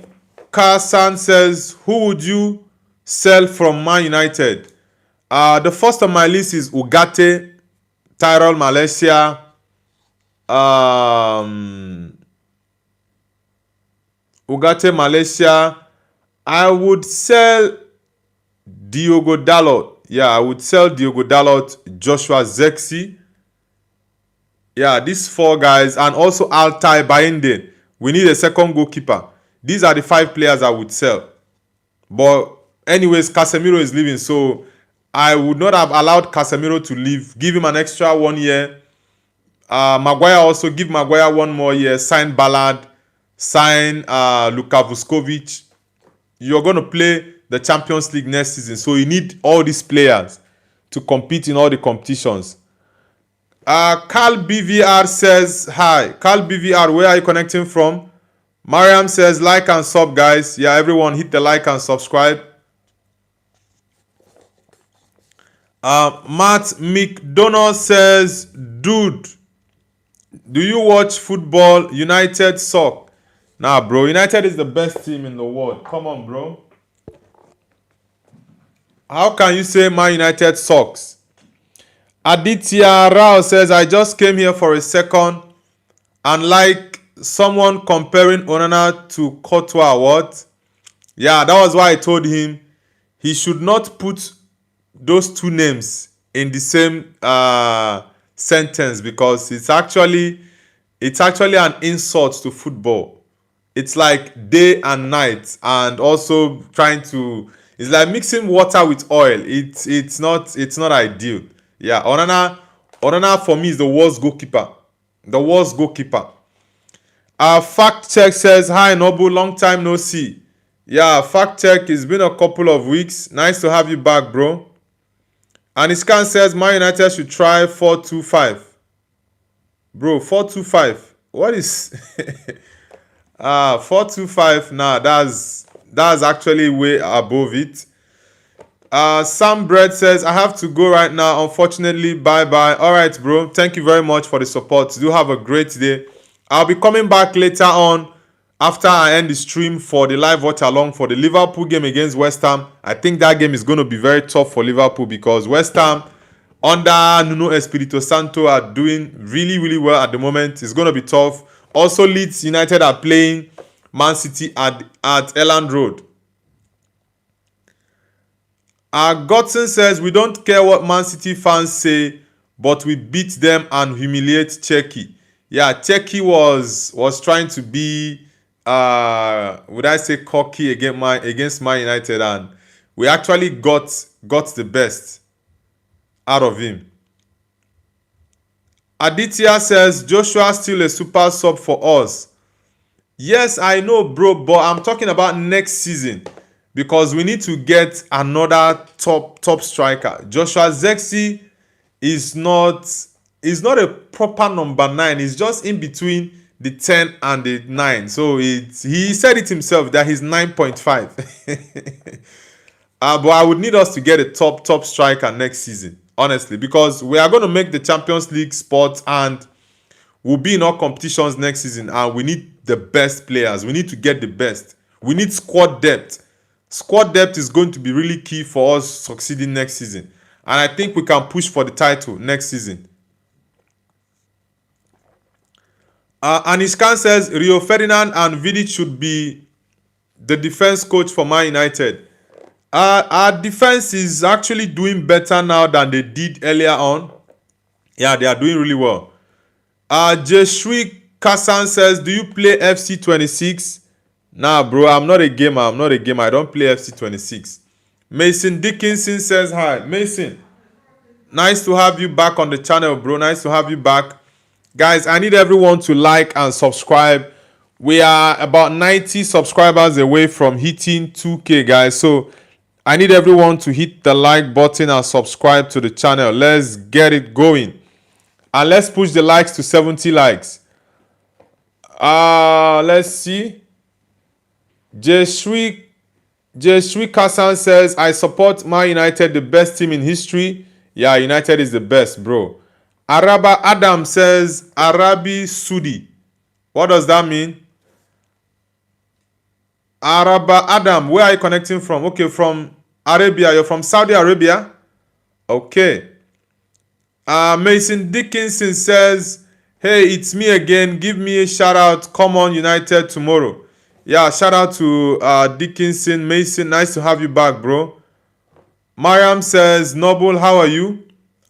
Kasan says, who would you sell from Man United? The first on my list is Ugarte, Tyrell Malaysia, Ugarte Malaysia. I would sell Diogo Dalot. Yeah, I would sell Diogo Dalot, Joshua Zexi. Yeah, these 4 guys, and also Altai Bayende. We need a second goalkeeper. These are the 5 players I would sell. But anyways, Casemiro is leaving, so I would not have allowed Casemiro to leave. Give him an extra 1 year. Maguire also, give Maguire 1 more year. Sign Ballard. Sign Luka Vuskovic. You're going to play the Champions League next season, so you need all these players to compete in all the competitions. Carl BVR says, hi. Carl BVR, where are you connecting from? Mariam says, like and sub, guys. Yeah, everyone hit the like and subscribe. Matt McDonough says, dude, do you watch football? United suck. Nah, bro. United is the best team in the world. Come on, bro. How can you say Man United sucks? Aditya Rao says, I just came here for a second and like someone comparing Onana to Courtois. What? Yeah, that was why I told him he should not put those 2 names in the same sentence, because it's actually an insult to football. It's like day and night, and also it's like mixing water with oil. It's not ideal. Yeah, Onana for me is the worst goalkeeper. The worst goalkeeper. Fact check says, hi Nobu, long time no see. Yeah, fact check, it's been a couple of weeks. Nice to have you back, bro. And Iskan says Man United should try 4-2-5. Bro, 4-2-5. What is 4-2-5? Nah, that's actually way above it. Sam Bread says, I have to go right now. Unfortunately, bye-bye. Alright, bro. Thank you very much for the support. Do have a great day. I'll be coming back later on after I end the stream for the live watch along for the Liverpool game against West Ham. I think that game is going to be very tough for Liverpool, because West Ham under Nuno Espirito Santo are doing really, really well at the moment. It's going to be tough. Also, Leeds United are playing Man City at Elland Road. Godson says, we don't care what Man City fans say, but we beat them and humiliate Czechia. Yeah, Czechia was trying to be, would I say, cocky against Man United, and we actually got the best out of him. Aditya says, Joshua still a super sub for us. Yes, I know, bro, but I'm talking about next season, because we need to get another top striker. Joshua Zexi is not a proper number 9. He's just in between the 10 and the 9. So he said it himself that he's 9.5. But I would need us to get a top striker next season, honestly, because we are going to make the Champions League spot and we'll be in all competitions next season, and we need the best players. We need to get the best. We need squad depth. Squad depth is going to be really key for us succeeding next season. And I think we can push for the title next season. Anishkan says, Rio Ferdinand and Vidic should be the defense coach for Man United. Our defense is actually doing better now than they did earlier on. Yeah, they are doing really well. Jeshui Kasan says, do you play FC26? Nah, bro, I'm not a gamer. I'm not a gamer. I don't play FC26. Mason Dickinson says hi. Mason, nice to have you back on the channel, bro. Nice to have you back. Guys, I need everyone to like and subscribe. We are about 90 subscribers away from hitting 2K, guys. So I need everyone to hit the like button and subscribe to the channel. Let's get it going. And let's push the likes to 70 likes. Let's see. Jeshui Kassan says, I support Man United, the best team in history. Yeah, United is the best, bro. Araba Adam says, Arabi Sudi. What does that mean? Araba Adam, where are you connecting from? Okay, from Arabia. You're from Saudi Arabia? Okay. Mason Dickinson says, hey, it's me again. Give me a shout out. Come on, United tomorrow. Yeah, shout out to Dickinson. Mason, nice to have you back, bro. Mariam says, Noble, how are you?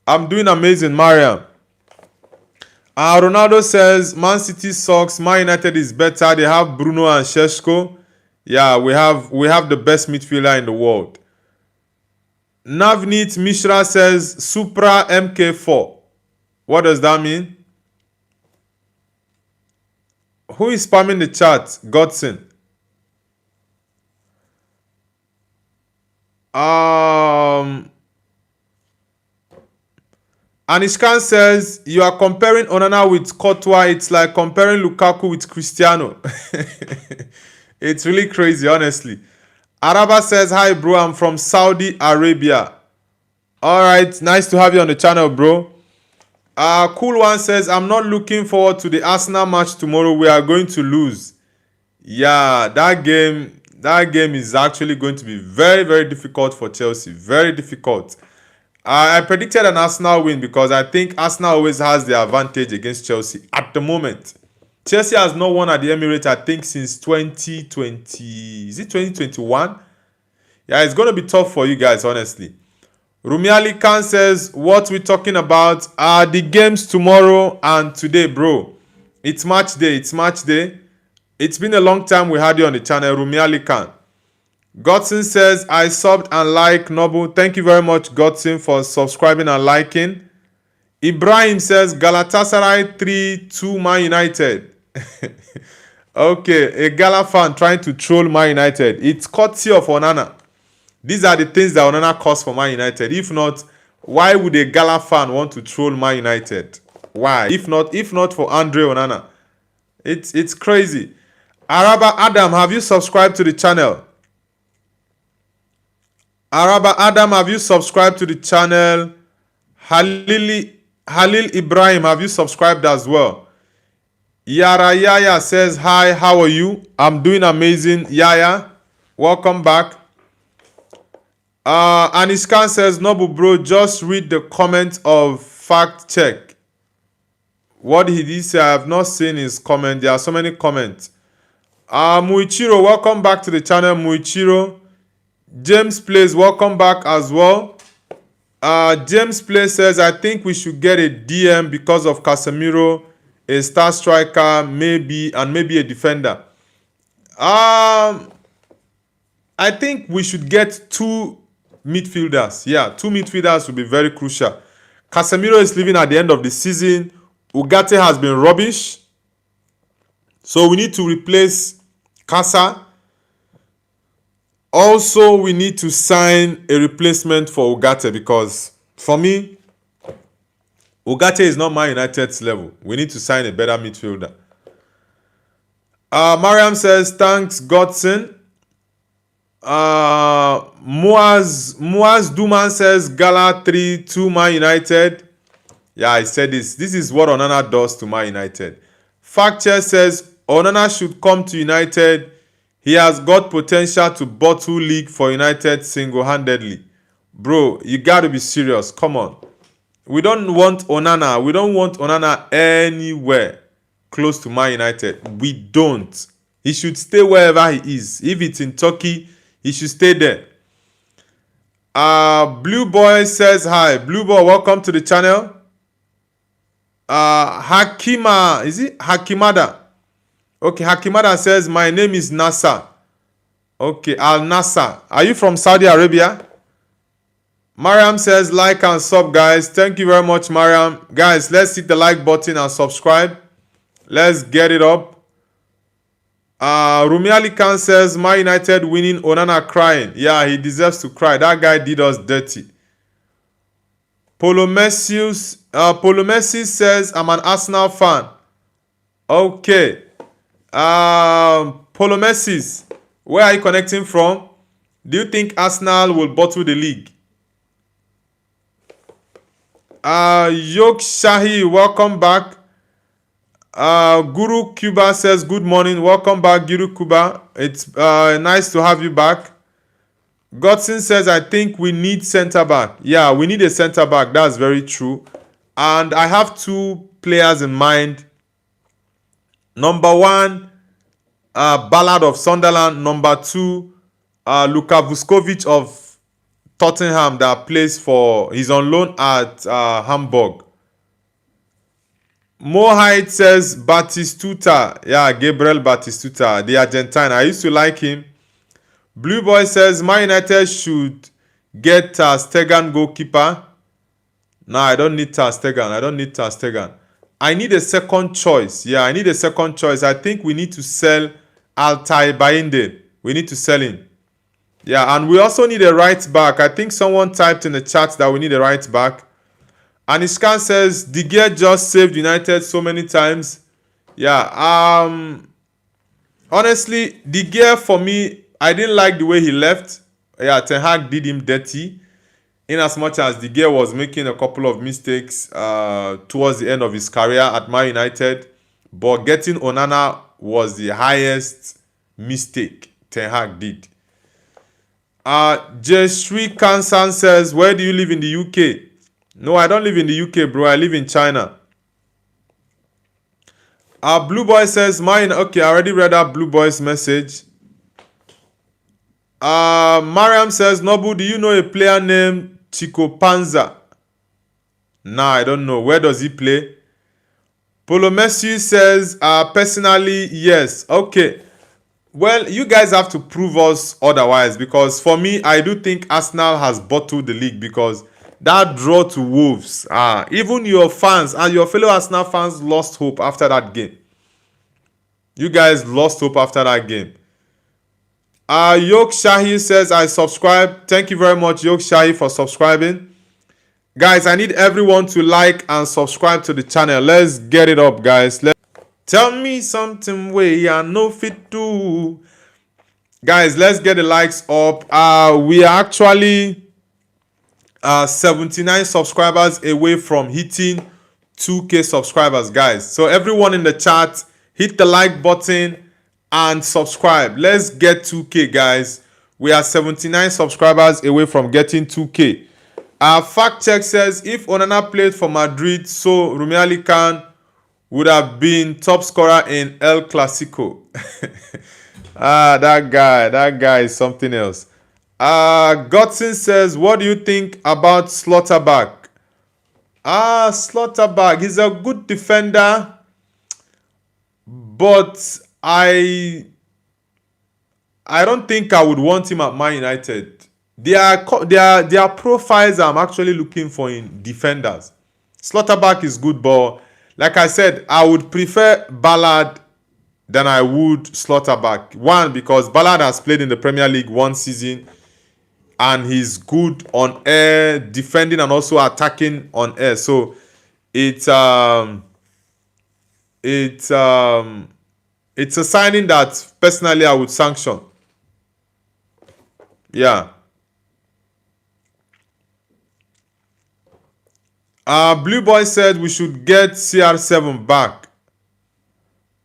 I'm doing amazing, Mariam. Ronaldo says, Man City sucks. Man United is better. They have Bruno and Sheshko. Yeah, we have the best midfielder in the world. Navneet Mishra says, Supra MK4. What does that mean? Who is spamming the chat? Godson. Anishkan says, you are comparing Onana with Courtois. It's like comparing Lukaku with Cristiano. It's really crazy, honestly. Araba says, hi, bro. I'm from Saudi Arabia. All right. Nice to have you on the channel, bro. Cool One says, I'm not looking forward to the Arsenal match tomorrow. We are going to lose. Yeah, that game is actually going to be very, very difficult for Chelsea. Very difficult. I predicted an Arsenal win because I think Arsenal always has the advantage against Chelsea at the moment. Chelsea has not won at the Emirates, I think, since 2020. Is it 2021? Yeah, it's going to be tough for you guys, honestly. Rumi Ali Khan says, what we're talking about are the games tomorrow and today, bro. It's match day. It's match day. It's been a long time we had you on the channel, Rumi Ali Khan. Godson says, I subbed and like Noble. Thank you very much, Godson, for subscribing and liking. Ibrahim says, Galatasaray 3-2 Man United. Okay, a Gala fan trying to troll Man United. It's courtesy of Onana. These are the things that Onana costs for Man United. If not, why would a Gala fan want to troll Man United? Why? If not for Andre Onana. It's crazy. Araba Adam, have you subscribed to the channel? Araba Adam, have you subscribed to the channel? Halil Ibrahim, have you subscribed as well? Yara Yaya says, hi, how are you? I'm doing amazing. Yaya, welcome back. Anishkan says, Noble bro, just read the comment of fact check. What did he say? I have not seen his comment. There are so many comments. Muichiro, welcome back to the channel, Muichiro. James Plays, welcome back as well. James Plays says, I think we should get a DM because of Casemiro, a star striker, maybe a defender. I think we should get two midfielders. Yeah, two midfielders will be very crucial. Casemiro is leaving at the end of the season. Ugarte has been rubbish. So we need to replace Casa. Also, we need to sign a replacement for Ugarte because, for me, Ugarte is not Man United's level. We need to sign a better midfielder. Mariam says, thanks, Godson. Muaz Duman says, Gala 3-2 Man United. Yeah, I said this. This is what Onana does to Man United. Factcheck says, Onana should come to United. He has got potential to bottle league for United single-handedly. Bro, you got to be serious. Come on. We don't want Onana. We don't want Onana anywhere close to Man United. We don't. He should stay wherever he is. If it's in Turkey, he should stay there. Blue Boy says hi. Blue Boy, welcome to the channel. Hakima, is it Hakimada? Okay, Hakimada says, my name is Nasser. Okay, Al Nasser. Are you from Saudi Arabia? Mariam says, like and sub, guys. Thank you very much, Mariam. Guys, let's hit the like button and subscribe. Let's get it up. Rumi Ali Khan says, Man United winning, Onana crying. Yeah, he deserves to cry. That guy did us dirty. Polo Messi says, I'm an Arsenal fan. Okay. Polo Messi, where are you connecting from? Do you think Arsenal will bottle the league? Yok Shahi, welcome back. Guru Cuba says, good morning. Welcome back, Guru Cuba. It's nice to have you back. Godson says, I think we need center back. Yeah, we need a center back. That's very true. And I have two players in mind. Number one, Ballard of Sunderland. Number two, Luka Vuskovic of Tottenham that plays for, he's on loan at Hamburg. Mohite says Batistuta. Yeah, Gabriel Batistuta, the Argentine. I used to like him. Blue Boy says Man United should get Stegen goalkeeper. Nah, I don't need Stegen. I need a second choice. Yeah, I need a second choice. I think we need to sell Altay Bayinde. We need to sell him. Yeah, and we also need a right back. I think someone typed in the chat that we need a right back. And Iskan says, De Gea just saved United so many times. Yeah, honestly, De Gea for me, I didn't like the way he left. Yeah, Ten Hag did him dirty. In as much as De Gea was making a couple of mistakes towards the end of his career at Man United. But getting Onana was the highest mistake Ten Hag did. Jesri Kansan says, where do you live in the UK? No, I don't live in the UK, bro. I live in China. Blue Boy says, mine. Okay, I already read that Blue Boy's message. Mariam says, Nobu, do you know a player named Chico Panza? Nah, I don't know. Where does he play? Polo Messi says, personally, yes. Okay. Well, you guys have to prove us otherwise, because for me, I do think Arsenal has bottled the league, because that draw to Wolves, even your fans and your fellow Arsenal fans lost hope after that game. You guys lost hope after that game. Yok Shahi says, I subscribe. Thank you very much, Yok Shahi, for subscribing. Guys, I need everyone to like and subscribe to the channel. Let's get it up, guys. Tell me something way I know fit do. Guys, let's get the likes up. We are actually 79 subscribers away from hitting 2K subscribers, guys. So everyone in the chat, hit the like button and subscribe. Let's get 2K, guys. We are 79 subscribers away from getting 2K. Fact check says, if Onana played for Madrid, so Rumi Ali Khan would have been top scorer in El Clasico. That guy is something else. Godson says, what do you think about Slaughterback? Slaughterback, he's a good defender, but I don't think I would want him at Man United. Their profiles I'm actually looking for in defenders. Slaughterback is good, but like I said, I would prefer Ballard than I would Slaughterback. One, because Ballard has played in the Premier League one season, and he's good on air, defending and also attacking on air. So it's a signing that personally I would sanction. Yeah. Blue Boy said we should get CR7 back.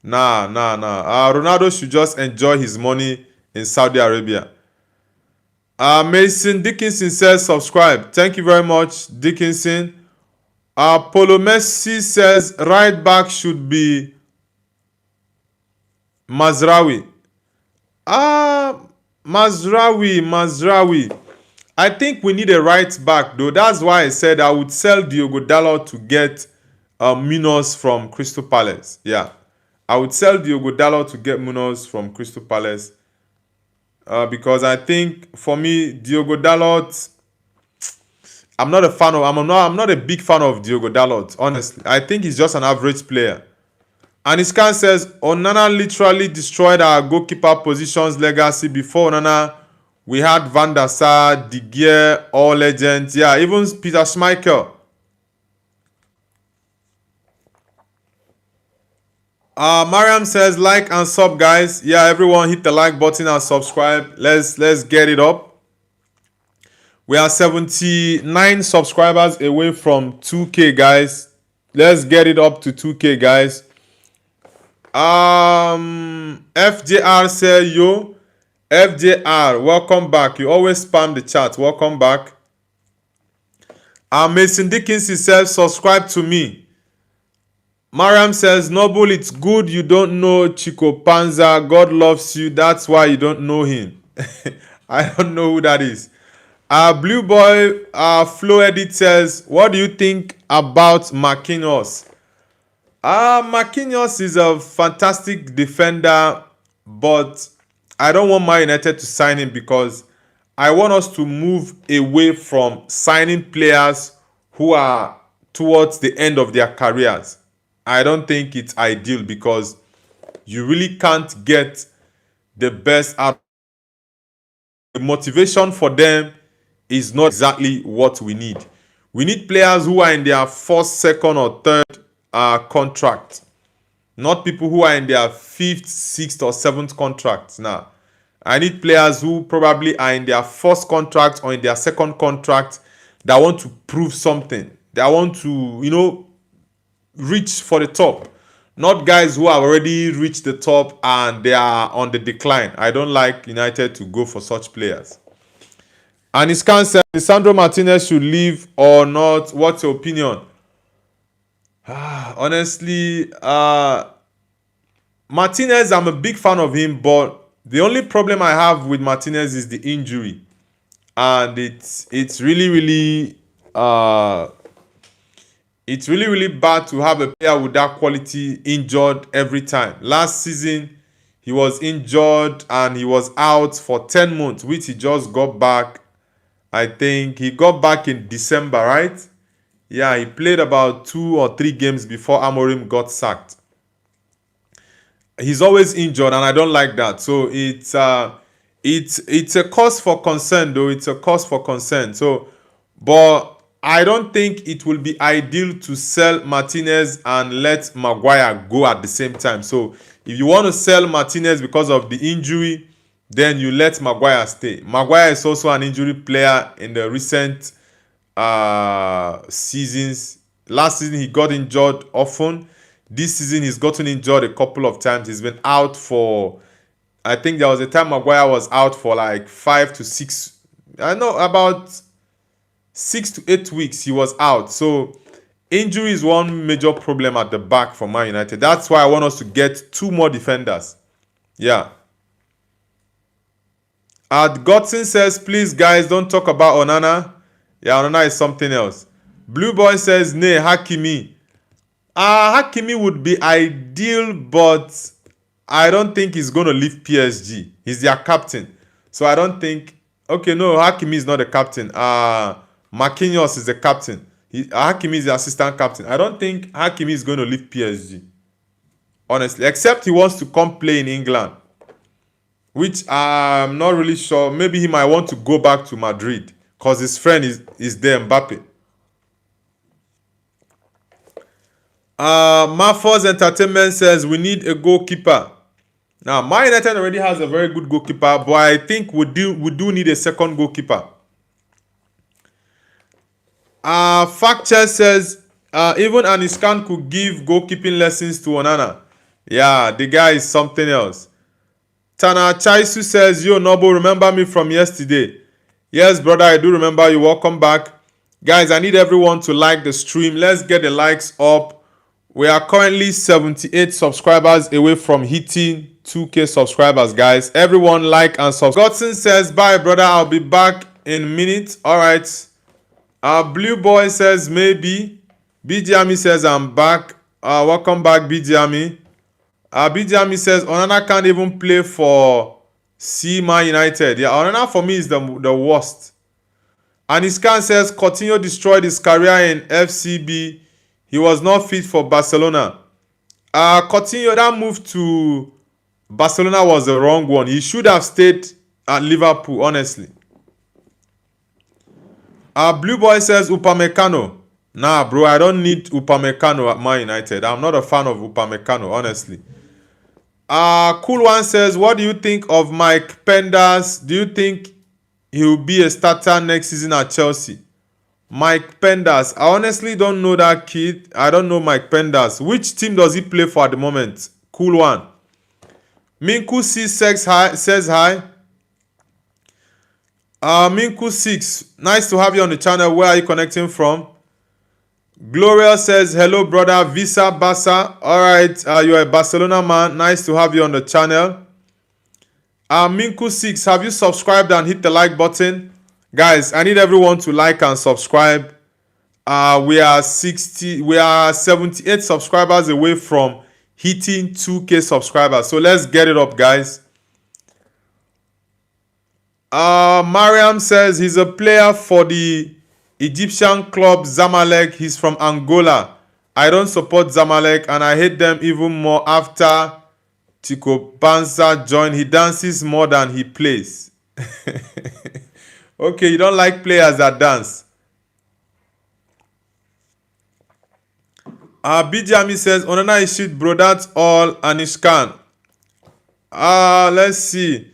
Nah. Ronaldo should just enjoy his money in Saudi Arabia. Mason Dickinson says subscribe. Thank you very much, Dickinson. Polo Messi says right back should be Mazraoui. Mazraoui. I think we need a right back, though. That's why I said I would sell Diogo Dalot to get Minos from Crystal Palace. Yeah. I would sell Diogo Dalot to get Munoz from Crystal Palace. Because I think for me, Diogo Dalot, I'm not a big fan of Diogo Dalot, honestly. I think he's just an average player. And Iskan says, Onana literally destroyed our goalkeeper position's legacy. Before Onana, we had Van der Sar, De Gea, all legends. Yeah, even Peter Schmeichel. Mariam says, like and sub, guys. Yeah, everyone hit the like button and subscribe. Let's get it up. We are 79 subscribers away from 2K, guys. Let's get it up to 2K, guys. FJR said, yo, FJR, welcome back. You always spam the chat. Welcome back. Mason Dickinson says, subscribe to me. Mariam says, Noble, it's good you don't know Chico Panza. God loves you. That's why you don't know him. I don't know who that is. Blue Boy Flo Edit says, what do you think about Marquinhos? Marquinhos is a fantastic defender, but I don't want Man United to sign him because I want us to move away from signing players who are towards the end of their careers. I don't think it's ideal because you really can't get the best out. The motivation for them is not exactly what we need. We need players who are in their first, second, or third contract, not people who are in their fifth, sixth, or seventh contract. Now, I need players who probably are in their first contract or in their second contract that want to prove something. They want to, reach for the top. Not guys who have already reached the top and they are on the decline. I don't like United to go for such players. And Iskan said, Lisandro Martinez should leave or not? What's your opinion? Honestly, Martinez, I'm a big fan of him, but the only problem I have with Martinez is the injury. And it's really, really bad to have a player with that quality injured every time. Last season, he was injured and he was out for 10 months, which he just got back. I think he got back in December, right? Yeah, he played about 2 or 3 games before Amorim got sacked. He's always injured, and I don't like that. So it's a cause for concern, though. It's a cause for concern. So, but I don't think it will be ideal to sell Martinez and let Maguire go at the same time. So if you want to sell Martinez because of the injury, then you let Maguire stay. Maguire is also an injury player in the recent seasons. Last season he got injured often. This season he's gotten injured a couple of times. He's been out for, I think there was a time Maguire was out for like 5 to 6, about 6 to 8 weeks he was out. So injury is one major problem at the back for Man United. That's why I want us to get 2 more defenders. Yeah. Godson says, please guys, don't talk about Onana. Yeah, Onana is something else. Blue Boy says, nay, Hakimi. Hakimi would be ideal, but I don't think he's going to leave PSG. He's their captain. So I don't think... Okay, no, Hakimi is not the captain. Marquinhos is the captain. Hakimi is the assistant captain. I don't think Hakimi is going to leave PSG. Honestly, except he wants to come play in England, which I'm not really sure. Maybe he might want to go back to Madrid because his friend is there, Mbappe. Mafos Entertainment says we need a goalkeeper. Now, Man United already has a very good goalkeeper, but I think we do need a second goalkeeper. Facture says even Aniskan could give goalkeeping lessons to Onana. Yeah, the guy is something else. Tana Chaisu says, yo, Nobo, remember me from yesterday? Yes, brother, I do remember you. Welcome back. Guys, I need everyone to like the stream. Let's get the likes up. We are currently 78 subscribers away from hitting 2K subscribers, guys. Everyone like and subscribe. Godson says, bye, brother. I'll be back in a minute. All right. Blue Boy says, maybe. BGMI says, I'm back. Welcome back, BGMI. BJami says Onana can't even play for Man United. Yeah, Onana for me is the worst. And Iskan says Coutinho destroyed his career in FCB. He was not fit for Barcelona. Coutinho, that move to Barcelona was the wrong one. He should have stayed at Liverpool, honestly. Blue Boy says Upamecano. Nah, bro, I don't need Upamecano at Man United. I'm not a fan of Upamecano, honestly. Cool One says, what do you think of Mike Penders? Do you think he will be a starter next season at Chelsea? Mike Penders. I honestly don't know that kid. I don't know Mike Penders. Which team does he play for at the moment? Cool One. Minku C says hi. Minku 6. Nice to have you on the channel. Where are you connecting from? Gloria says, hello brother, Visa Basa. Alright, you're a Barcelona man. Nice to have you on the channel. Minku 6, have you subscribed and hit the like button? Guys, I need everyone to like and subscribe. We are 78 subscribers away from hitting 2K subscribers. So let's get it up, guys. Mariam says he's a player for the Egyptian club Zamalek. He's from Angola. I don't support Zamalek and I hate them even more after Chico Panza joined. He dances more than he plays. Okay, you don't like players that dance. Bijami says, Onana is shit, bro. That's all. Anishkan. Let's see.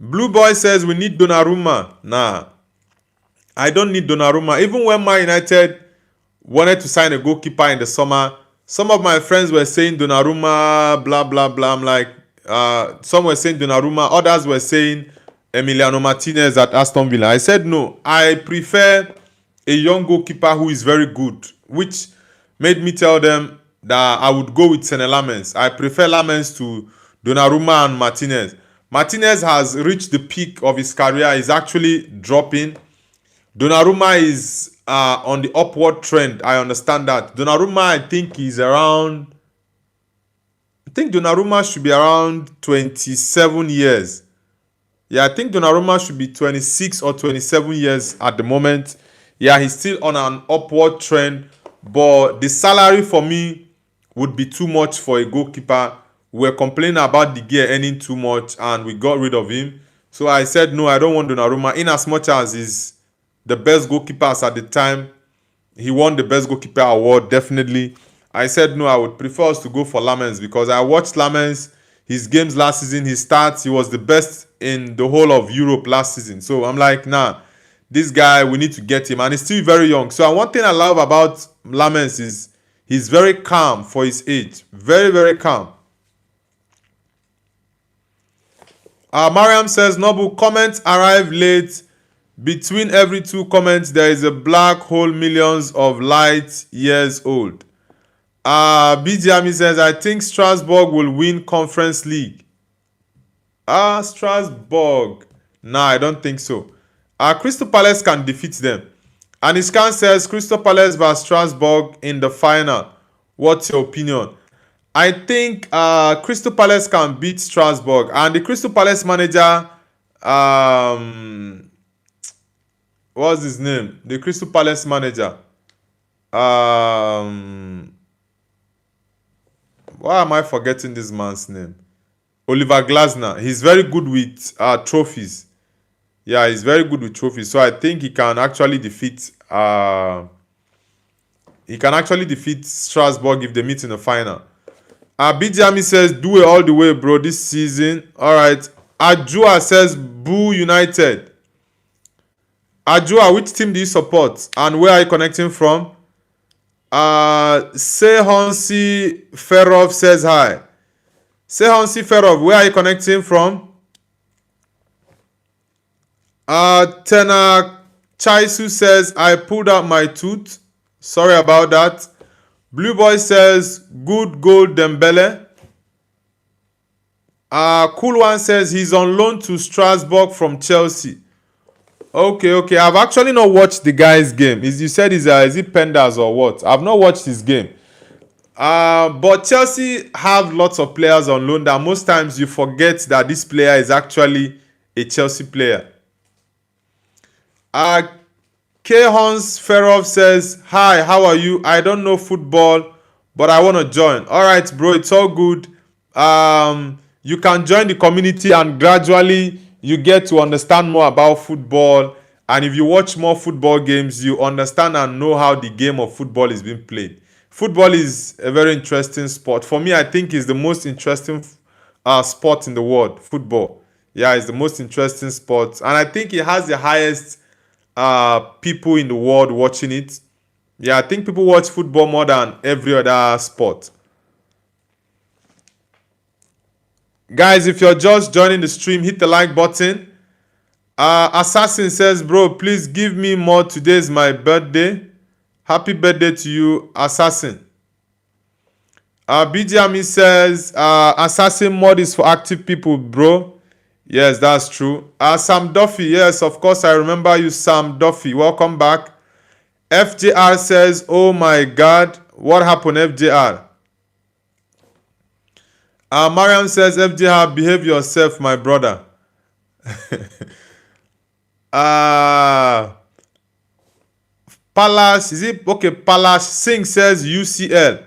Blue Boy says we need Donnarumma. Nah. I don't need Donnarumma. Even when Man United wanted to sign a goalkeeper in the summer, some of my friends were saying Donnarumma, blah, blah, blah. I'm like, some were saying Donnarumma. Others were saying Emiliano Martinez at Aston Villa. I said no. I prefer a young goalkeeper who is very good, which made me tell them that I would go with Sene Lammens. I prefer Lammens to Donnarumma and Martinez. Martinez has reached the peak of his career. He's actually dropping. Donnarumma is on the upward trend. I understand that. Donnarumma, I think Donnarumma should be around 27 years. Yeah, I think Donnarumma should be 26 or 27 years at the moment. Yeah, he's still on an upward trend. But the salary for me would be too much for a goalkeeper. We were complaining about De Gea earning too much and we got rid of him. So I said, no, I don't want Donnarumma. In as much as he's the best goalkeepers at the time, he won the best goalkeeper award, definitely. I said, no, I would prefer us to go for Lammens because I watched Lammens, his games last season, his stats. He was the best in the whole of Europe last season. So I'm like, nah, this guy, we need to get him. And he's still very young. So one thing I love about Lammens is he's very calm for his age. Very, very calm. Mariam says, Nobu, comments arrive late. Between every two comments, there is a black hole millions of light years old. BGM says, I think Strasbourg will win Conference League. Strasbourg. Nah, I don't think so. Crystal Palace can defeat them. And Iskan says, Crystal Palace vs Strasbourg in the final. What's your opinion? I think Crystal Palace can beat Strasbourg. And the Crystal Palace manager, what's his name? The Crystal Palace manager. Why am I forgetting this man's name? Oliver Glasner. He's very good with trophies. Yeah, he's very good with trophies. So I think he can actually defeat Strasbourg if they meet in the final. Bijami says, do it all the way, bro, this season. Alright. Ajua says, boo United. Ajua, which team do you support? And where are you connecting from? Sehonsi Ferov says hi. Sehonsi Ferov, where are you connecting from? Tena Chaisu says, I pulled out my tooth. Sorry about that. Blue Boy says, good goal Dembele. Cool One says, he's on loan to Strasbourg from Chelsea. Okay. I've actually not watched the guy's game. You said is it Penders or what? I've not watched his game. But Chelsea have lots of players on loan that most times you forget that this player is actually a Chelsea player. K. Hans Ferov says, "Hi, how are you? I don't know football, but I want to join." All right, bro, it's all good. You can join the community and gradually you get to understand more about football. And if you watch more football games, you understand and know how the game of football is being played. Football is a very interesting sport. For me, I think it's the most interesting sport in the world. Football. Yeah, it's the most interesting sport. And I think it has the highest people in the world watching it. Yeah, I think people watch football more than every other sport. Guys, if you're just joining the stream, hit the like button. Assassin says, "Bro, please give me more. Today's my birthday. Happy birthday to you, Assassin." BGME says, "Assassin mod is for active people, bro." Yes, that's true. Sam Duffy, yes, of course, I remember you, Sam Duffy. Welcome back. FJR says, "Oh my God, what happened, FJR?" Mariam says, "FJR, behave yourself, my brother." Palace, is it? Okay, Palace Singh says UCL.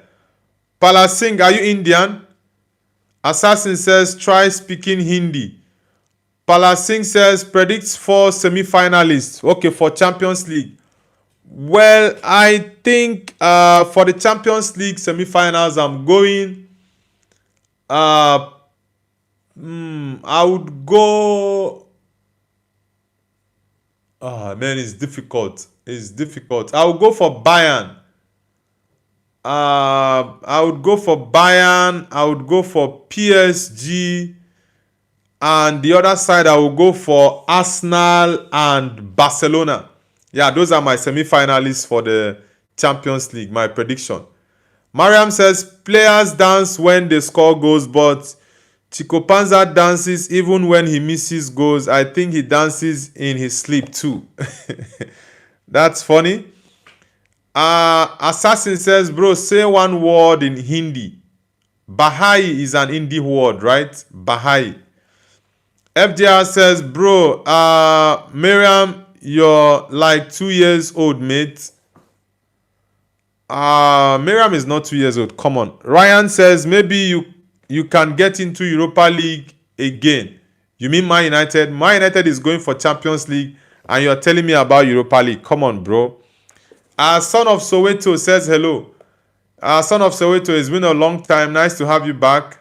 Palace Singh, are you Indian? Assassin says, "Try speaking Hindi." Palace Singh says, "Predicts 4 semi-finalists." Okay, for Champions League. Well, I think for the Champions League semi-finals, I'm going. I would go. Man, it's difficult. It's difficult. I would go for Bayern. I would go for Bayern. I would go for PSG. And the other side, I will go for Arsenal and Barcelona. Yeah, those are my semi-finalists for the Champions League, my prediction. Mariam says, "Players dance when they score goals, but Chico Panza dances even when he misses goals. I think he dances in his sleep too." That's funny. Assassin says, "Bro, say one word in Hindi." Bahai is an Hindi word, right? Bahai. FJR says, "Bro, Miriam, you're like 2 years old, mate." Miriam is not 2 years old. Come on. Ryan says, "Maybe you can get into Europa League again." You mean Man United? Man United is going for Champions League and you're telling me about Europa League. Come on, bro. Son of Soweto says hello. Son of Soweto, it's been a long time. Nice to have you back.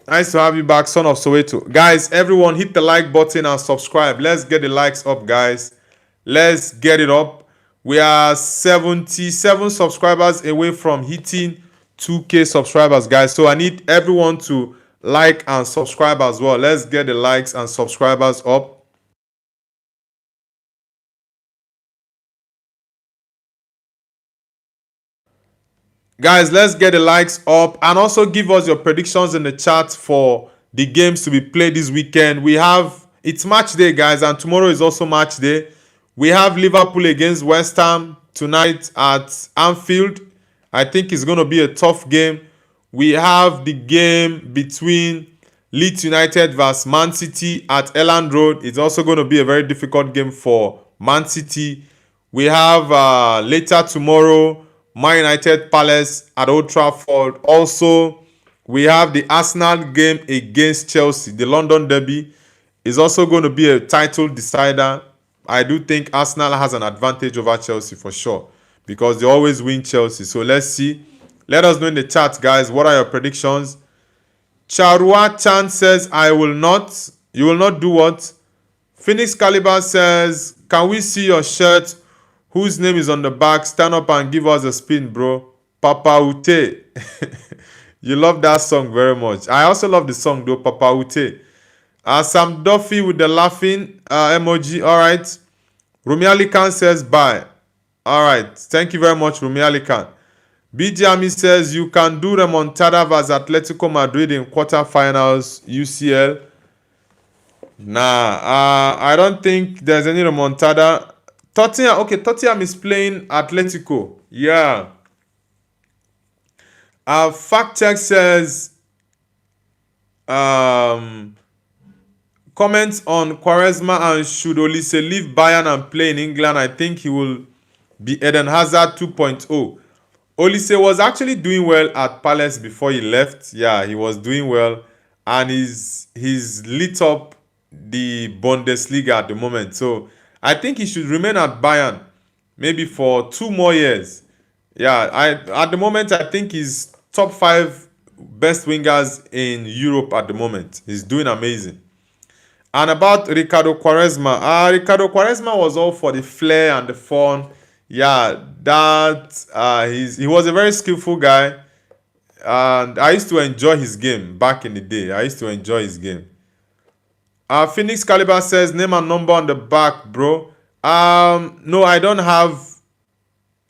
Nice to have you back, Son of Soweto. Guys, everyone hit the like button and subscribe. Let's get the likes up, guys. Let's get it up. We are 77 subscribers away from hitting 2K subscribers, guys. So I need everyone to like and subscribe as well. Let's get the likes and subscribers up. Guys, let's get the likes up and also give us your predictions in the chat for the games to be played this weekend. It's match day, guys, and tomorrow is also match day. We have Liverpool against West Ham tonight at Anfield. I think it's going to be a tough game. We have the game between Leeds United versus Man City at Elland Road. It's also going to be a very difficult game for Man City. We have later tomorrow Man United Palace at Old Trafford. Also, we have the Arsenal game against Chelsea. The London Derby is also going to be a title decider. I do think Arsenal has an advantage over Chelsea for sure because they always win Chelsea. So let's see. Let us know in the chat, guys. What are your predictions? Charua Chan says, "I will not." You will not do what? Phoenix Caliber says, "Can we see your shirt? Whose name is on the back? Stand up and give us a spin, bro." Papa Ute. You love that song very much. I also love the song though, Papa Ute. Sam Duffy with the laughing emoji. All right. Rumi Ali Khan says, "Bye." All right. Thank you very much, Rumi Ali Khan. BGME says, "You can do remontada vs Atletico Madrid in quarterfinals UCL." Nah, I don't think there's any remontada. Tottenham, okay, Tottenham is playing Atletico. Yeah. Fact check says um, comments on Quaresma and should Olise leave Bayern and play in England. I think he will be Eden Hazard 2.0. Olise was actually doing well at Palace before he left. Yeah, he was doing well, and he's lit up the Bundesliga at the moment. So I think he should remain at Bayern maybe for 2 more years. Yeah, at the moment I think he's top five best wingers in Europe at the moment. He's doing amazing. And about Ricardo Quaresma, Ricardo Quaresma was all for the flair and the fun. Yeah, that he was a very skillful guy, and I used to enjoy his game back in the day. I used to enjoy his game. Phoenix Caliber says name and number on the back, bro. No, I don't have.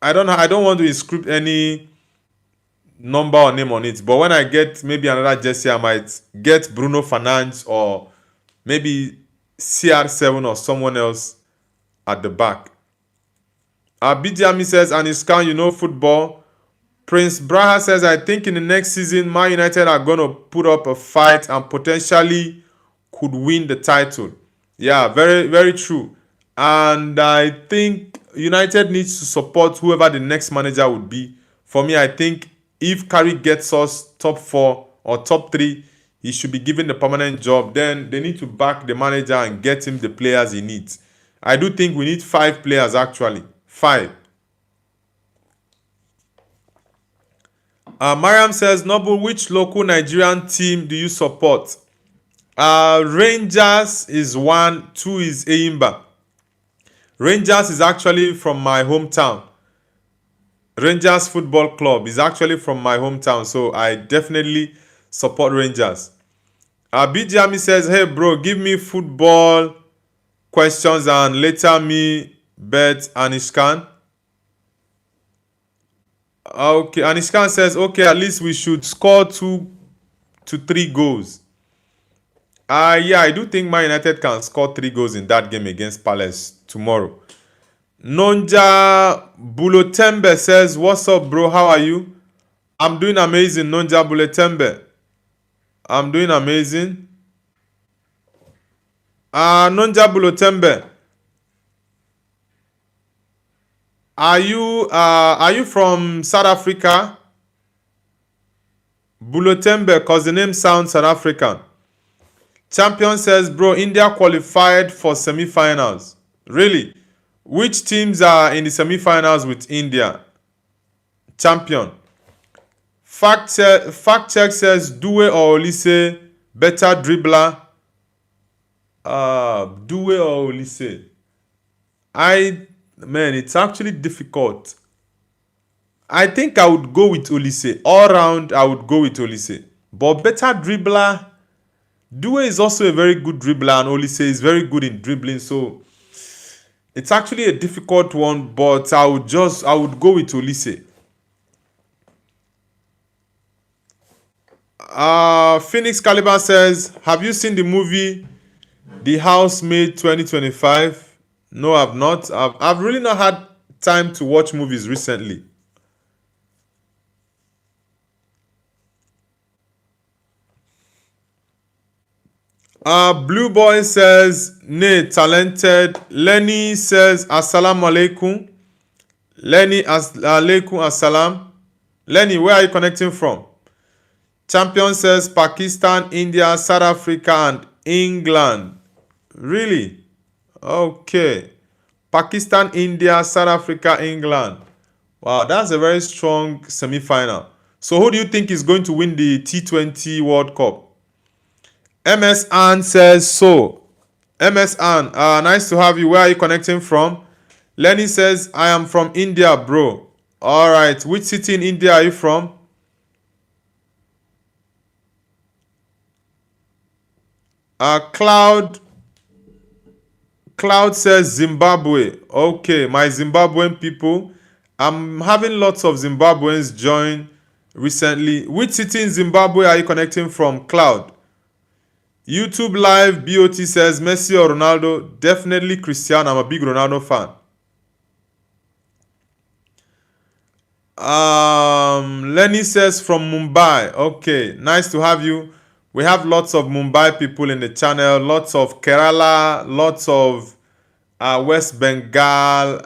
I don't want to script any number or name on it. But when I get maybe another jersey, I might get Bruno Fernandes or maybe CR7 or someone else at the back. BGMI says, and Iskan, you know football. Prince Braha says, I think in the next season, Man United are going to put up a fight and potentially could win the title. Yeah, very, very true. And I think United needs to support whoever the next manager would be. For me, I think if Carrick gets us top 4 or top 3, he should be given the permanent job. Then they need to back the manager and get him the players he needs. I do think we need 5 players actually. 5. Mariam says, Noble, which local Nigerian team do you support? Rangers is 1, 2 is Eyimba. Rangers is actually from my hometown. Rangers Football Club is actually from my hometown, so I definitely support Rangers. BGMI says, hey bro, give me football questions and later me bet Anishkan. Okay, Anishkan says, okay, at least we should score 2 to 3 goals. Yeah, I do think Man United can score 3 goals in that game against Palace tomorrow. Nonja Bulotembe says, what's up, bro? How are you? I'm doing amazing, Nonja Bulotembe. I'm doing amazing. Nonja Bulotembe. Are you from South Africa? Bulotembe, because the name sounds South African. Champion says, bro, India qualified for semi-finals. Really? Which teams are in the semi-finals with India? Champion. Fact check says, Due or Olise, better dribbler. Due or Olise? Man, it's actually difficult. I think I would go with Olise. All round, I would go with Olise. But better dribbler, Due is also a very good dribbler and Olise is very good in dribbling. So it's actually a difficult one, but I would go with Olise. Phoenix Caliber says, have you seen the movie The Housemaid 2025? No, I've not. I've really not had time to watch movies recently. Blue Boy says, nay, talented. Lenny says, assalamu alaikum. Lenny, alaikum assalam. Lenny, where are you connecting from? Champion says, Pakistan, India, South Africa, and England. Really? Okay. Pakistan, India, South Africa, England. Wow, that's a very strong semi-final. So who do you think is going to win the T20 World Cup? MS Ann says so. MS Ann, nice to have you. Where are you connecting from? Lenny says, I am from India, bro. All right. Which city in India are you from? Cloud says Zimbabwe. Okay, my Zimbabwean people. I'm having lots of Zimbabweans join recently. Which city in Zimbabwe are you connecting from, Cloud? YouTube Live BOT says Messi or Ronaldo? Definitely Cristiano. I'm a big Ronaldo fan. Lenny says from Mumbai. Okay, nice to have you. We have lots of Mumbai people in the channel, lots of Kerala, lots of West Bengal.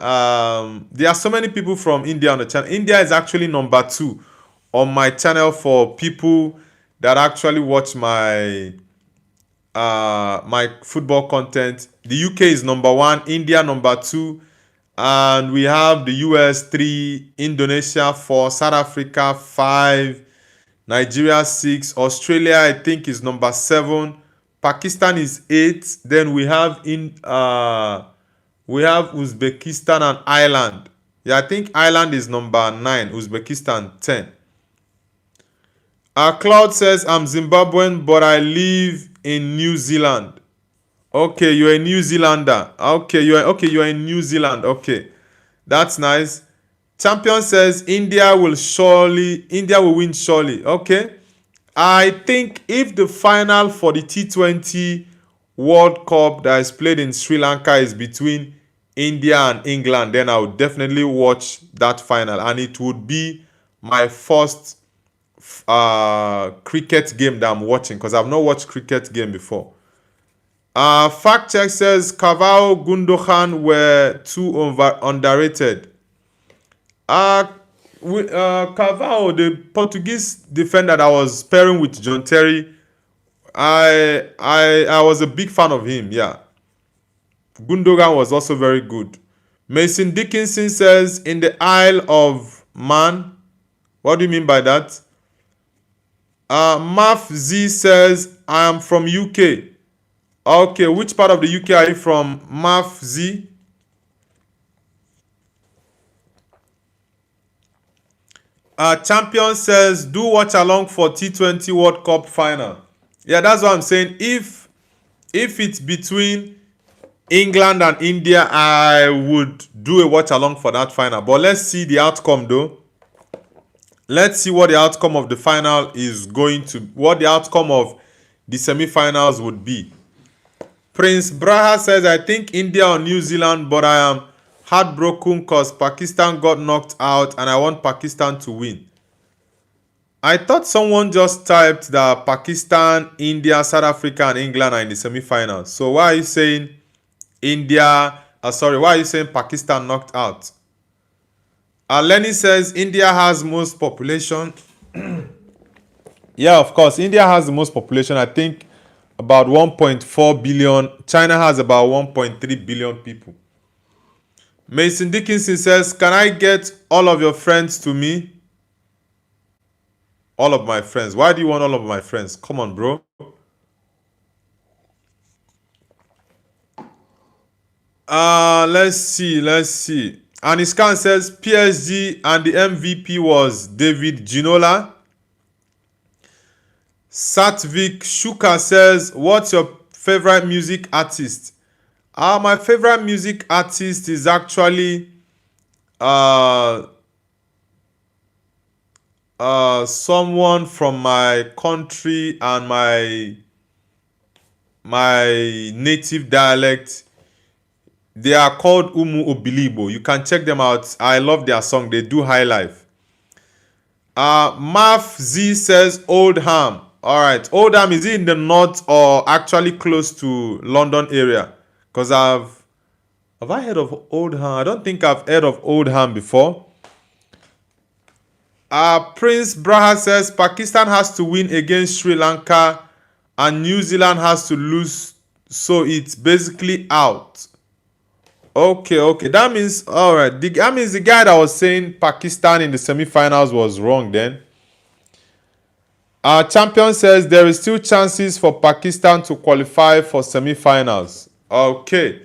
There are so many people from India on the channel. India is actually number 2 on my channel for people that actually watch my football content. The UK is number 1, India number 2, and we have the US 3, Indonesia 4, South Africa 5, Nigeria 6, Australia I think is number 7, Pakistan is 8. Then we have Uzbekistan and Ireland. Yeah, I think Ireland is number 9, Uzbekistan 10. Cloud says I'm Zimbabwean but I live in New Zealand. Okay, you're a New Zealander. You're in New Zealand. Okay. That's nice. Champion says India will win surely. Okay. I think if the final for the T20 World Cup that is played in Sri Lanka is between India and England, then I would definitely watch that final, and it would be my first cricket game that I'm watching, because I've not watched cricket game before. Fact check says Cavao, Gundogan were too underrated. Cavao, the Portuguese defender that was pairing with John Terry, I was a big fan of him. Yeah, Gundogan was also very good. Mason Dickinson says in the Isle of Man. What do you mean by that? Maf Z says I am from UK. Okay, which part of the UK are you from, Maf Z? Champion says do watch along for T20 World Cup final. Yeah, that's what I'm saying. If it's between England and India, I would do a watch along for that final. But let's see the outcome though. Let's see what the outcome of the final is going to, what the outcome of the semi-finals would be. Prince Braha says, I think India or New Zealand, but I am heartbroken because Pakistan got knocked out and I want Pakistan to win. I thought someone just typed that Pakistan, India, South Africa, and England are in the semi-finals. So why are you saying why are you saying Pakistan knocked out? Lenny says India has most population. Yeah, of course. India has the most population. I think about 1.4 billion. China has about 1.3 billion people. Mason Dickinson says, can I get all of your friends to me? All of my friends. Why do you want all of my friends? Come on, bro. Let's see. Aniskan says PSG and the MVP was David Ginola. Satvik Shuka says, what's your favorite music artist? My favorite music artist is actually someone from my country and my native dialect. They are called Umu Obilibo. You can check them out. I love their song. They do high life. Maf Z says Oldham. Alright. Oldham, is it in the north or actually close to London area? Because have I heard of Oldham? I don't think I've heard of Oldham before. Prince Braha says Pakistan has to win against Sri Lanka and New Zealand has to lose, so it's basically out. Okay. That means, alright. That means the guy that was saying Pakistan in the semi-finals was wrong then. Champion says there is still chances for Pakistan to qualify for semi-finals. Okay.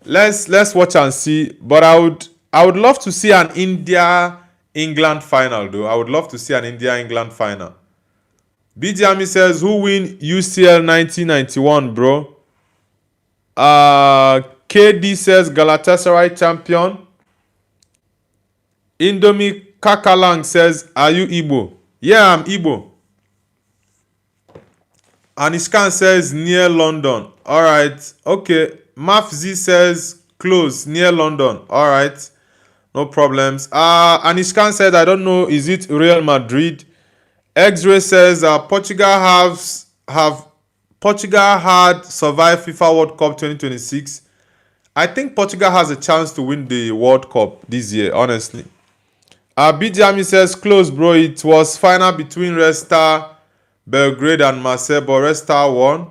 Let's watch and see. But I would love to see an India-England final though. I would love to see an India-England final. BGMI says, who win UCL 1991, bro? KD says Galatasaray champion. Indomie Kakalang says, are you Igbo? Yeah, I'm Igbo. Anishkan says near London. Alright. Okay. Mafzi says close, near London. Alright. No problems. Anishkan said, I don't know, is it Real Madrid? X-Ray says have Portugal had survived FIFA World Cup 2026. I think Portugal has a chance to win the World Cup this year, honestly. BJami says, close, bro. It was final between Red Star, Belgrade, and Marseille, but Red Star won.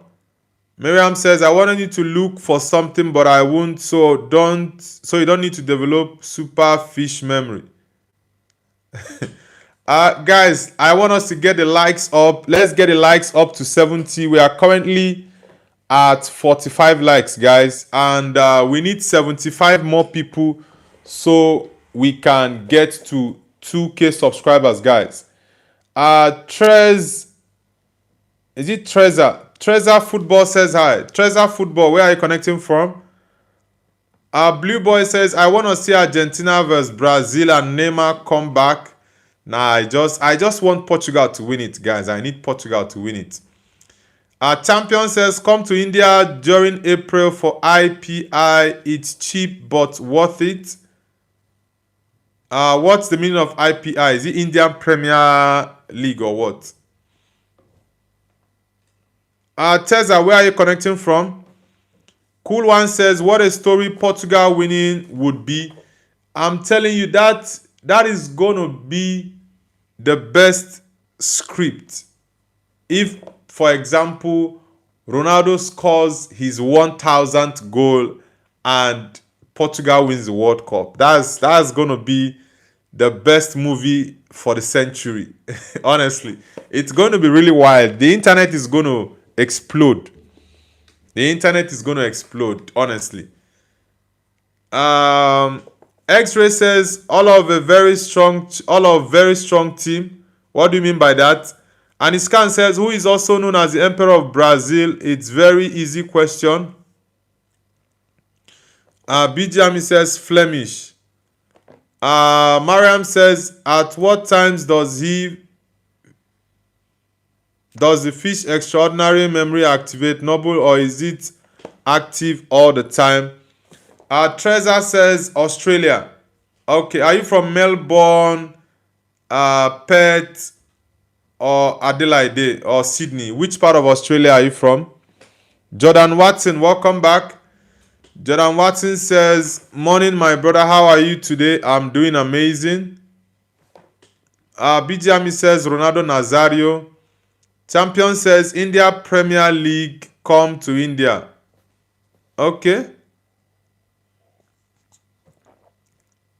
Miriam says, I wanted you to look for something, but I won't, so you don't need to develop super fish memory. Guys, I want us to get the likes up. Let's get the likes up to 70. We are currently at 45 likes, guys, and we need 75 more people so we can get to 2K subscribers, guys. Is it Trezor? Trezor Football says hi. Trezor Football, where are you connecting from? Blue Boy says, I want to see Argentina versus Brazil and Neymar come back. Nah, I just want Portugal to win it, guys. I need Portugal to win it. Champion says, come to India during April for IPI. It's cheap but worth it. What's the meaning of IPI? Is it Indian Premier League or what? Teza, where are you connecting from? Cool One says, what a story Portugal winning would be. I'm telling you that is going to be the best script. If, for example, Ronaldo scores his 1000th goal and Portugal wins the World Cup, that's going to be the best movie for the century. Honestly, it's going to be really wild. The internet is going to explode. The internet is going to explode, honestly. X-Ray says, all of very strong team. What do you mean by that? And Iskan says, who is also known as the Emperor of Brazil? It's very easy question. BGM says Flemish. Mariam says, at what times does the fish extraordinary memory activate, Noble, or is it active all the time? Trezor says Australia. Okay, are you from Melbourne, Perth, or Adelaide, or Sydney? Which part of Australia are you from? Jordan Watson, welcome back. Jordan Watson says, morning, my brother. How are you today? I'm doing amazing. BGM says Ronaldo Nazario. Champion says India Premier League, come to India. Okay.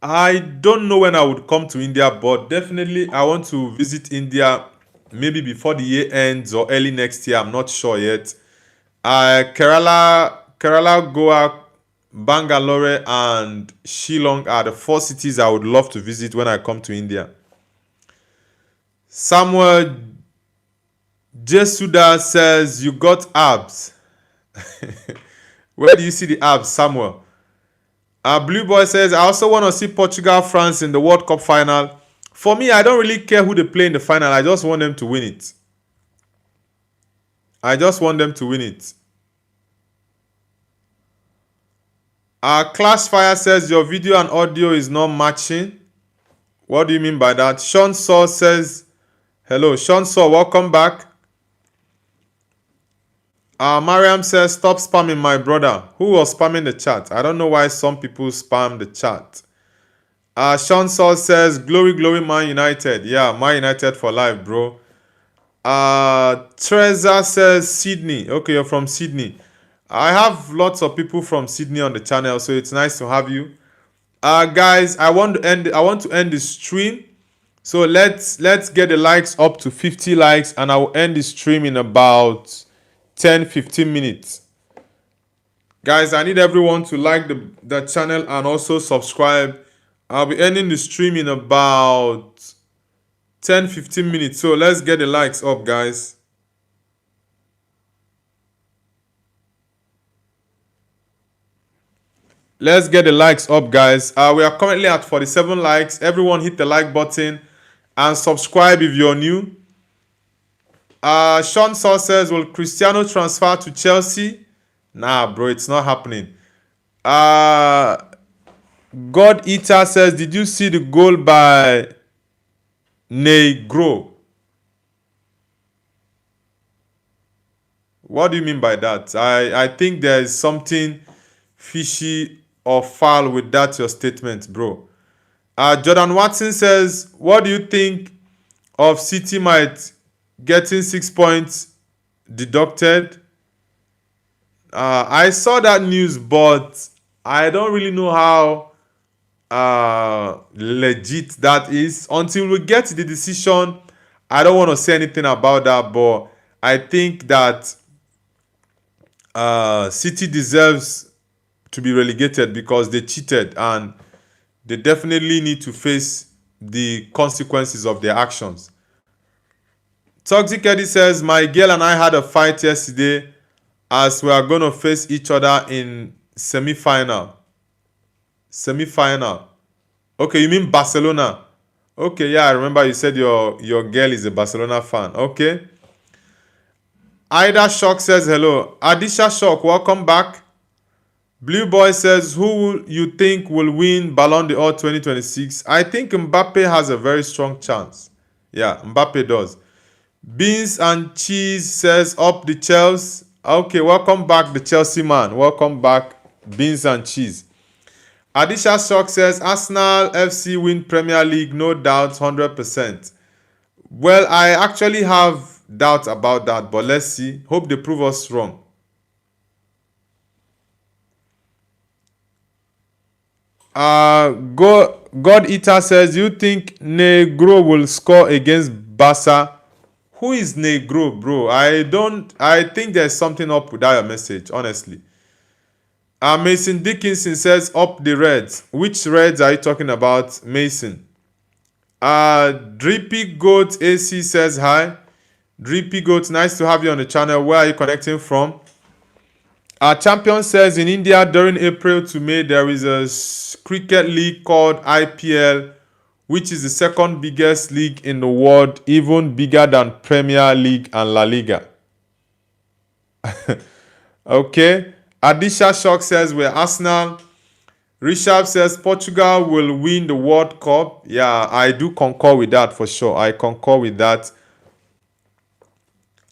I don't know when I would come to India, but definitely I want to visit India maybe before the year ends or early next year. I'm not sure yet. Kerala, Goa, Bangalore, and Shillong are the 4 cities I would love to visit when I come to India. Samuel Jesuda says, you got abs. Where do you see the abs, Samuel? Blue Boy says, I also want to see Portugal, France in the World Cup final. For me, I don't really care who they play in the final. I just want them to win it. Clash Fire says, your video and audio is not matching. What do you mean by that? Sean Saw says, hello. Sean Saw, welcome back. Mariam says, stop spamming my brother. Who was spamming the chat? I don't know why some people spam the chat. Sean Saw says, glory, glory, Man United. Yeah, Man United for life, bro. Trezor says, Sydney. Okay, you're from Sydney. I have lots of people from Sydney on the channel, so it's nice to have you. Guys, I want to end the stream. So let's get the likes up to 50 likes, and I will end the stream in about 10-15 minutes. Guys, I need everyone to like the channel and also subscribe. I'll be ending the stream in about 10-15 minutes. So let's get the likes up, guys. Let's get the likes up, guys. We are currently at 47 likes. Everyone hit the like button and subscribe if you're new. Sean Saw says, will Cristiano transfer to Chelsea? Nah, bro, it's not happening. God Eater says, did you see the goal by Negro? What do you mean by that? I think there is something fishy or foul with that your statement, bro. Jordan Watson says, what do you think of City might getting 6 points deducted? I saw that news, but I don't really know how legit that is. Until we get the decision, I don't want to say anything about that, but I think that City deserves to be relegated because they cheated and they definitely need to face the consequences of their actions. Toxic Eddie says, my girl and I had a fight yesterday as we are going to face each other in semi-final. Semi-final. Okay, you mean Barcelona. Okay, yeah, I remember you said your girl is a Barcelona fan. Okay. Ida Shock says hello. Adisha Shock, welcome back. Blue Boy says, who you think will win Ballon d'Or 2026? I think Mbappe has a very strong chance. Yeah, Mbappe does. Beans and Cheese says, up the Chelsea. Okay, welcome back, the Chelsea man. Welcome back, Beans and Cheese. Adisha Shock says, Arsenal FC win Premier League, no doubt, 100%. Well, I actually have doubts about that, but let's see. Hope they prove us wrong. God Eater says, you think Negro will score against Barca? Who is Negro, bro? I think there's something up with that message, honestly. Mason Dickinson says, up the Reds. Which Reds are you talking about, Mason? Drippy Goat AC says hi. Drippy Goat, nice to have you on the channel. Where are you connecting from? Our champion says, in India during April to May there is a cricket league called IPL, which is the second biggest league in the world, even bigger than Premier League and La Liga. Okay. Adisha Shock says we're Arsenal. Rishab says Portugal will win the World Cup. Yeah, I do concur with that for sure. I concur with that.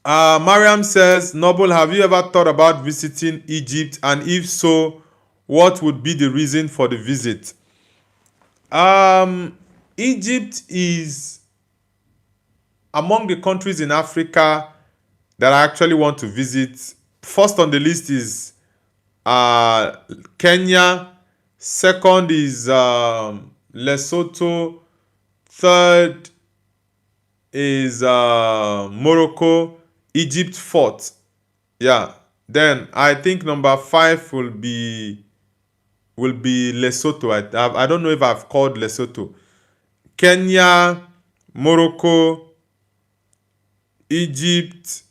Mariam says, Noble, have you ever thought about visiting Egypt? And if so, what would be the reason for the visit? Egypt is among the countries in Africa that I actually want to visit. First on the list is Kenya. Second is Lesotho. Third is Morocco. Egypt fourth. Yeah. Then I think number 5 will be Lesotho. I don't know if I've called Lesotho. Kenya, Morocco, Egypt,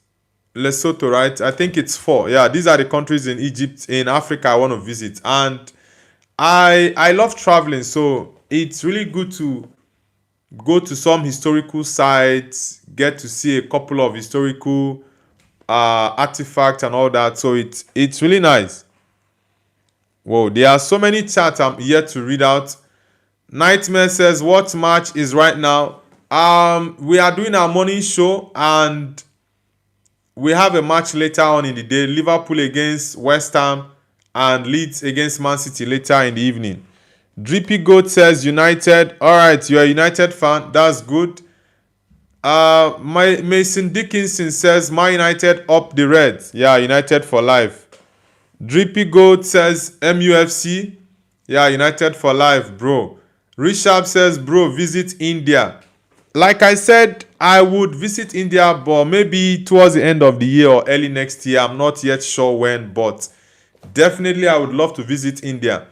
Lesotho, right? I think it's 4. Yeah, these are the countries in Egypt, in Africa I want to visit. And I love traveling, so it's really good to go to some historical sites, get to see a couple of historical artifacts and all that. So it's really nice. Whoa, there are so many chats I'm yet to read out. Nightmare says, what match is right now? We are doing our morning show and we have a match later on in the day. Liverpool against West Ham and Leeds against Man City later in the evening. Drippy Goat says United. All right, you're a United fan. That's good. Mason Dickinson says Man United up the Reds. Yeah, United for life. Drippy Goat says MUFC. Yeah, United for life, bro. Rishab says, bro, visit India. Like I said, I would visit India, but maybe towards the end of the year or early next year. I'm not yet sure when, but definitely I would love to visit India.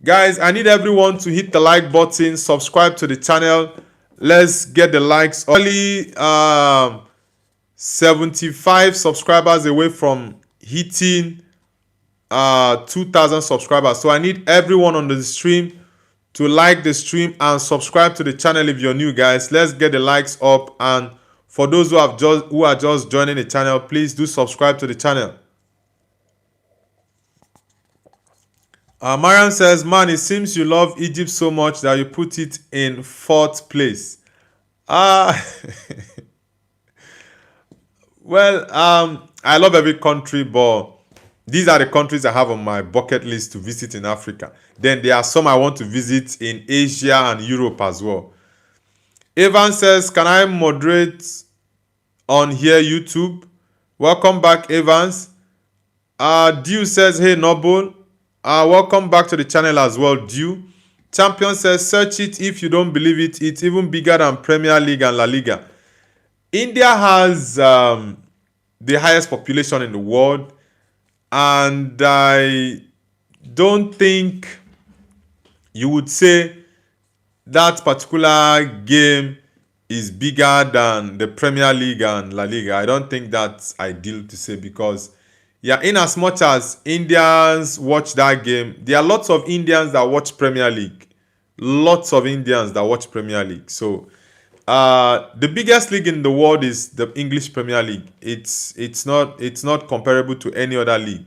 Guys, I need everyone to hit the like button, subscribe to the channel. Let's get the likes. Only 75 subscribers away from hitting 2,000 subscribers. So I need everyone on the stream to like the stream and subscribe to the channel if you're new, guys. Let's get the likes up. And for those who are just joining the channel, please do subscribe to the channel. Mariam says, man, it seems you love Egypt so much that you put it in fourth place. Uh, well, I love every country, but these are the countries I have on my bucket list to visit in Africa. Then there are some I want to visit in Asia and Europe as well. Evan says, can I moderate on here, YouTube? Welcome back, Evans. Dew says, hey, Noble. Welcome back to the channel as well, Dew. Champion says, search it if you don't believe it. It's even bigger than Premier League and La Liga. India has the highest population in the world, and I don't think you would say that particular game is bigger than the Premier League and La Liga. I don't think that's ideal to say because, yeah, in as much as Indians watch that game, there are lots of Indians that watch Premier League. Lots of Indians that watch Premier League. So, the biggest league in the world is the English Premier League. It's not comparable to any other league.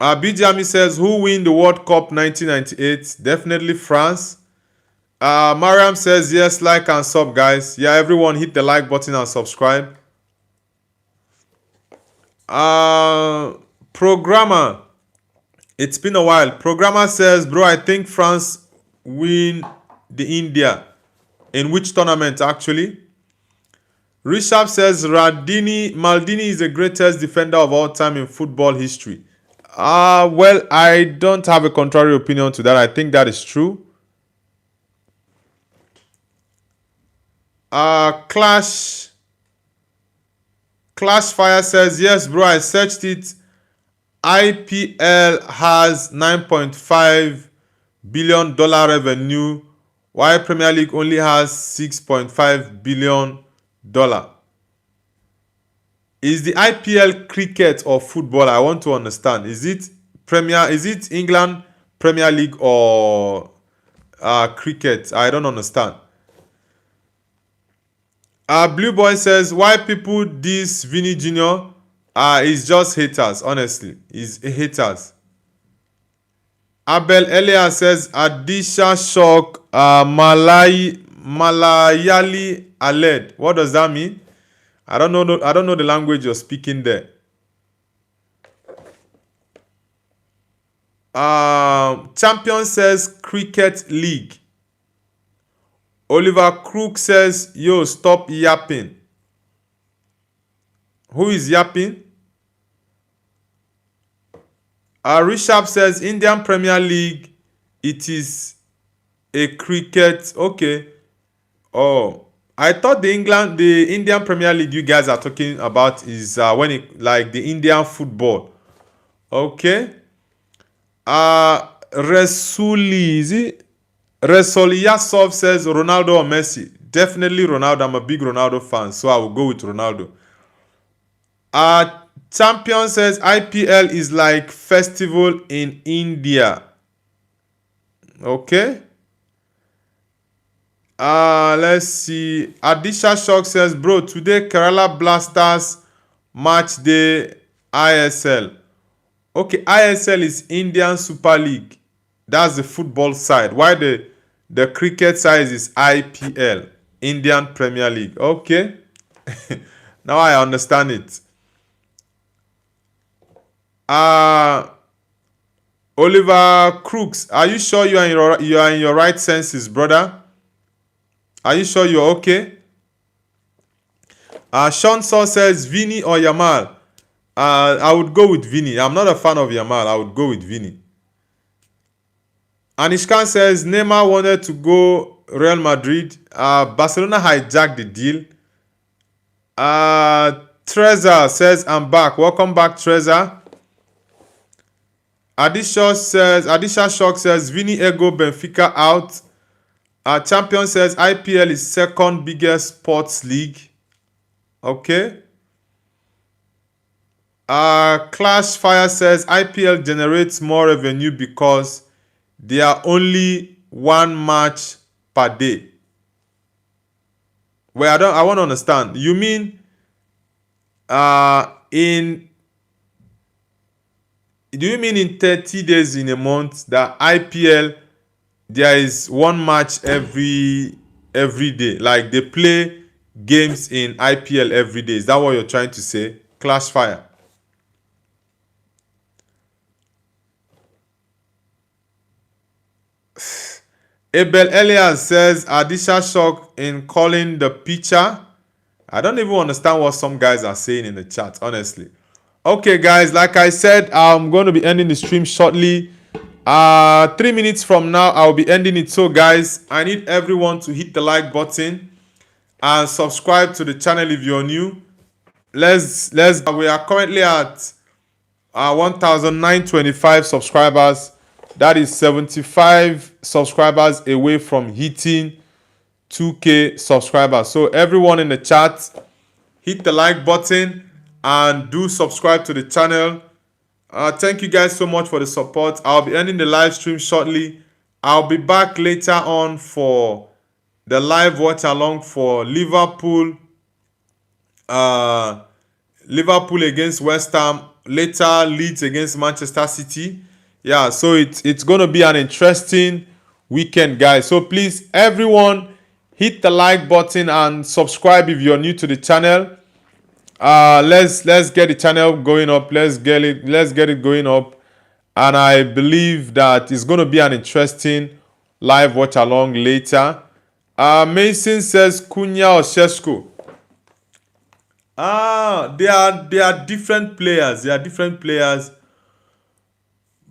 Bijami says, who win the World Cup 1998? Definitely France. Mariam says, yes, like and sub, guys. Yeah, everyone hit the like button and subscribe. Programmer, it's been a while. Programmer says, bro, I think France win the India. In which tournament, actually? Rishabh says, Maldini is the greatest defender of all time in football history. Well, I don't have a contrary opinion to that. I think that is true. Clash Fire says, yes, bro, I searched it. IPL has $9.5 billion revenue, while Premier League only has $6.5 billion. Is the IPL cricket or football? I want to understand. Is it England Premier League or cricket? I don't understand. Blue Boy says, why people diss Vinny Jr.? It's just haters, honestly. It's haters. Abel Elia says, Adisha Shock Malayali Aled. What does that mean? I don't know the language you're speaking there. Champion says Cricket League. Oliver Crook says, yo, stop yapping. Who is yapping? Rishabh says, Indian Premier League, it is a cricket. Okay. Oh, I thought the Indian Premier League you guys are talking about is when it like the Indian football. Okay. Resuli, is it? Resolyasov says Ronaldo or Messi. Definitely Ronaldo. I'm a big Ronaldo fan, so I will go with Ronaldo. Champion says IPL is like festival in India. Okay. Let's see. Adisha Shock says, bro, today Kerala Blasters match day ISL. Okay, ISL is Indian Super League. That's the football side. Why the cricket side is IPL, Indian Premier League. Okay. Now I understand it. Oliver Crooks, are you sure you are in your right senses, brother? Are you sure you're okay? Sean Saw says Vinny or Yamal. I would go with Vinny. I'm not a fan of Yamal. I would go with Vinny. Anishkan says Neymar wanted to go Real Madrid. Barcelona hijacked the deal. Trezor says I'm back. Welcome back, Trezor. Adisha Shock says Vinny Ego Benfica out. Champion says IPL is second biggest sports league. Okay. Clash Fire says IPL generates more revenue because there are only one match per day. Well, I want to understand. You mean Do you mean in 30 days in a month that IPL there is one match every day? Like they play games in IPL every day. Is that what you're trying to say? Clash fire. Abel Elias says Adisha shock in calling the pitcher. I don't even understand what some guys are saying in the chat, honestly. Okay, guys, like I said, I'm going to be ending the stream shortly. 3 minutes from now, I'll be ending it. So, guys, I need everyone to hit the like button and subscribe to the channel if you're new. We are currently at 1,925 subscribers. That is 75 subscribers away from hitting 2K subscribers. So everyone in the chat, hit the like button and do subscribe to the channel. Thank you guys so much for the support. I'll be ending the live stream shortly. I'll be back later on for the live watch along for Liverpool. Liverpool against West Ham. Later, Leeds against Manchester City. Yeah, so it's going to be an interesting weekend, guys. So please, everyone, hit the like button and subscribe if you're new to the channel. Let's get the channel going up. Let's get it going up. And I believe that it's going to be an interesting live watch along later. Mason says Cunha or Sheshko. They are different players. They are different players.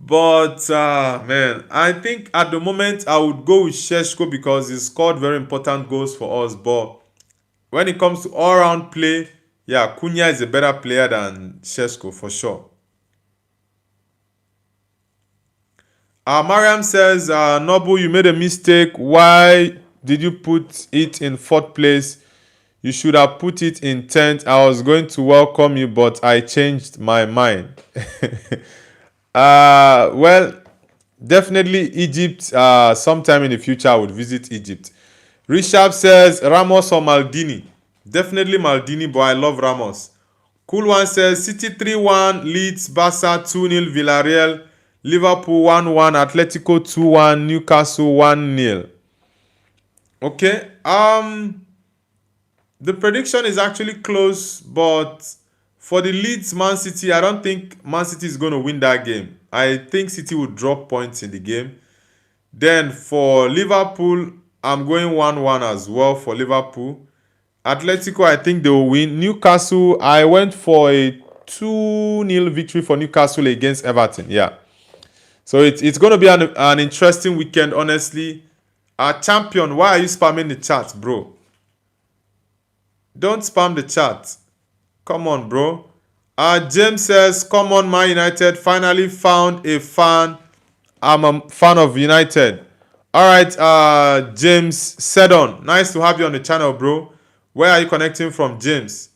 But man, I think at the moment I would go with Sheshko because he scored very important goals for us. But when it comes to all-round play, yeah, Cunha is a better player than Sheshko for sure. Mariam says, Nobu, you made a mistake. Why did you put it in 4th place? You should have put it in 10th. I was going to welcome you, but I changed my mind. Well, definitely Egypt. Sometime in the future, I would visit Egypt. Rishab says Ramos or Maldini. Definitely Maldini, but I love Ramos. Cool One says City 3-1, Leeds, Barca 2-0, Villarreal, Liverpool 1-1, Atletico 2-1, Newcastle 1-0. Okay. The prediction is actually close, but for the Leeds Man City, I don't think Man City is going to win that game. I think City will drop points in the game. Then for Liverpool, I'm going 1-1 as well for Liverpool. Atletico, I think they will win. Newcastle, I went for a 2-0 victory for Newcastle against Everton. Yeah. So it's going to be an interesting weekend, honestly. Champion, why are you spamming the chat, bro? Don't spam the chat. Come on, bro. James says, come on, Man United. Finally found a fan. I'm a fan of United. All right, James Sedon. Nice to have you on the channel, bro. Where are you connecting from, James?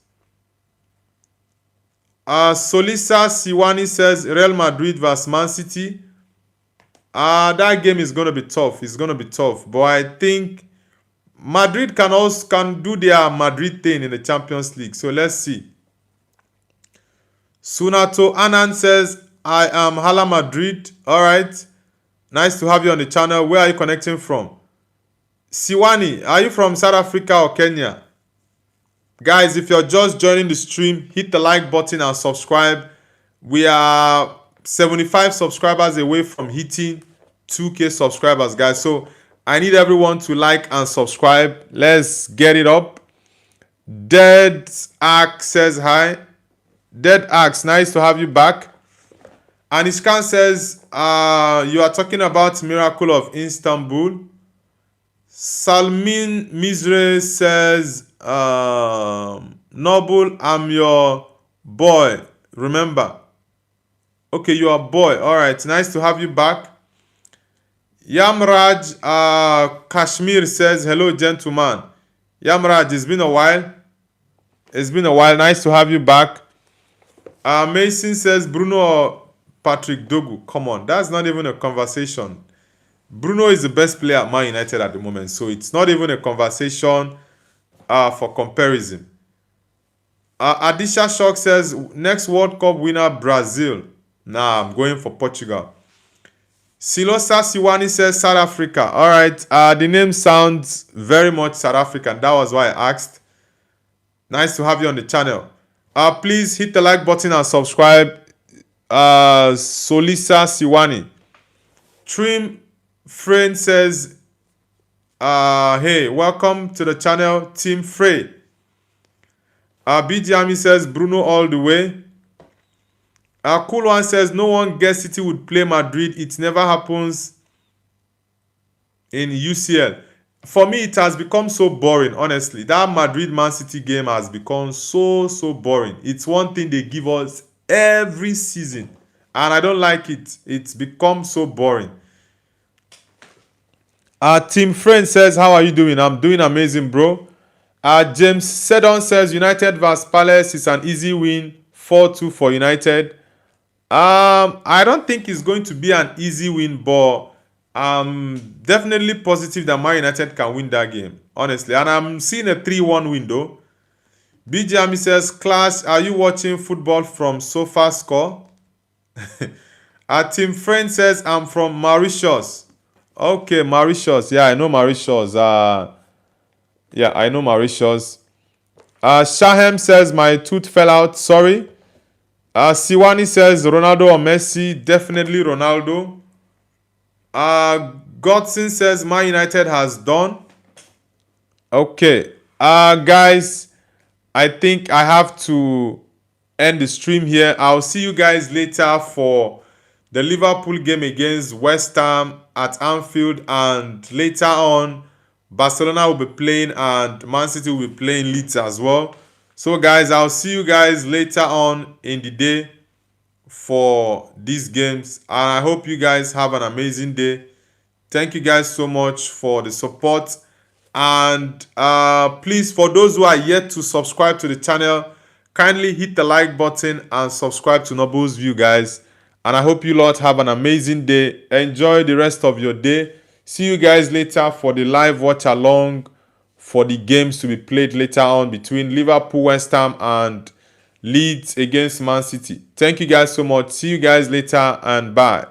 Solisa Siwani says, Real Madrid vs Man City. That game is going to be tough. It's going to be tough. But I think Madrid can do their Madrid thing in the Champions League. So let's see. Sunato Anand says, I am Hala Madrid. All right. Nice to have you on the channel. Where are you connecting from? Siwani, are you from South Africa or Kenya? Guys, if you're just joining the stream, hit the like button and subscribe. We are 75 subscribers away from hitting 2K subscribers, guys. So I need everyone to like and subscribe. Let's get it up. Dead Axe says hi. Dead Axe, nice to have you back. Anishkan says, you are talking about Miracle of Istanbul. Salmin Mizre says, Noble, I'm your boy. Remember. Okay, you are a boy. All right, nice to have you back. Yamraj Kashmir says, hello, gentlemen. Yamraj, it's been a while. It's been a while. Nice to have you back. Mason says, Bruno or Patrick Dogu. Come on, that's not even a conversation. Bruno is the best player at Man United at the moment, so it's not even a conversation for comparison. Adisha Shock says, next World Cup winner, Brazil. Nah, I'm going for Portugal. Silosa Siwani says South Africa. All right. The name sounds very much South African. That was why I asked. Nice to have you on the channel. Please hit the like button and subscribe. Solisa Siwani. Trim Friend says, hey, welcome to the channel, Team Frey. BGMI says Bruno all the way. Cool One says no one guessed City would play Madrid. It never happens in UCL. For me, it has become so boring, honestly. That Madrid-Man City game has become so boring. It's one thing they give us every season, and I don't like it. It's become so boring. Team Friend says, how are you doing? I'm doing amazing, bro. James Sedon says United vs Palace is an easy win, 4-2 for United. I don't think it's going to be an easy win, but I'm definitely positive that Man United can win that game, honestly. And I'm seeing a 3-1 win though. BGMI says, Clash, are you watching football from SofaScore? Team Friend says, I'm from Mauritius. Okay, Mauritius. Yeah, I know Mauritius. Yeah, I know Mauritius. Shahem says, my tooth fell out. Sorry. Siwani says, Ronaldo or Messi? Definitely Ronaldo. Godson says, Man United has done. Okay. Guys, I think I have to end the stream here. I'll see you guys later for the Liverpool game against West Ham at Anfield, and later on Barcelona will be playing and Man City will be playing Leeds as well. So guys, I'll see you guys later on in the day for these games, and I hope you guys have an amazing day. Thank you guys so much for the support, and please, for those who are yet to subscribe to the channel, kindly hit the like button and subscribe to Noble's View, guys. And I hope you lot have an amazing day. Enjoy the rest of your day. See you guys later for the live watch along for the games to be played later on between Liverpool, West Ham, and Leeds against Man City. Thank you guys so much. See you guys later, and bye.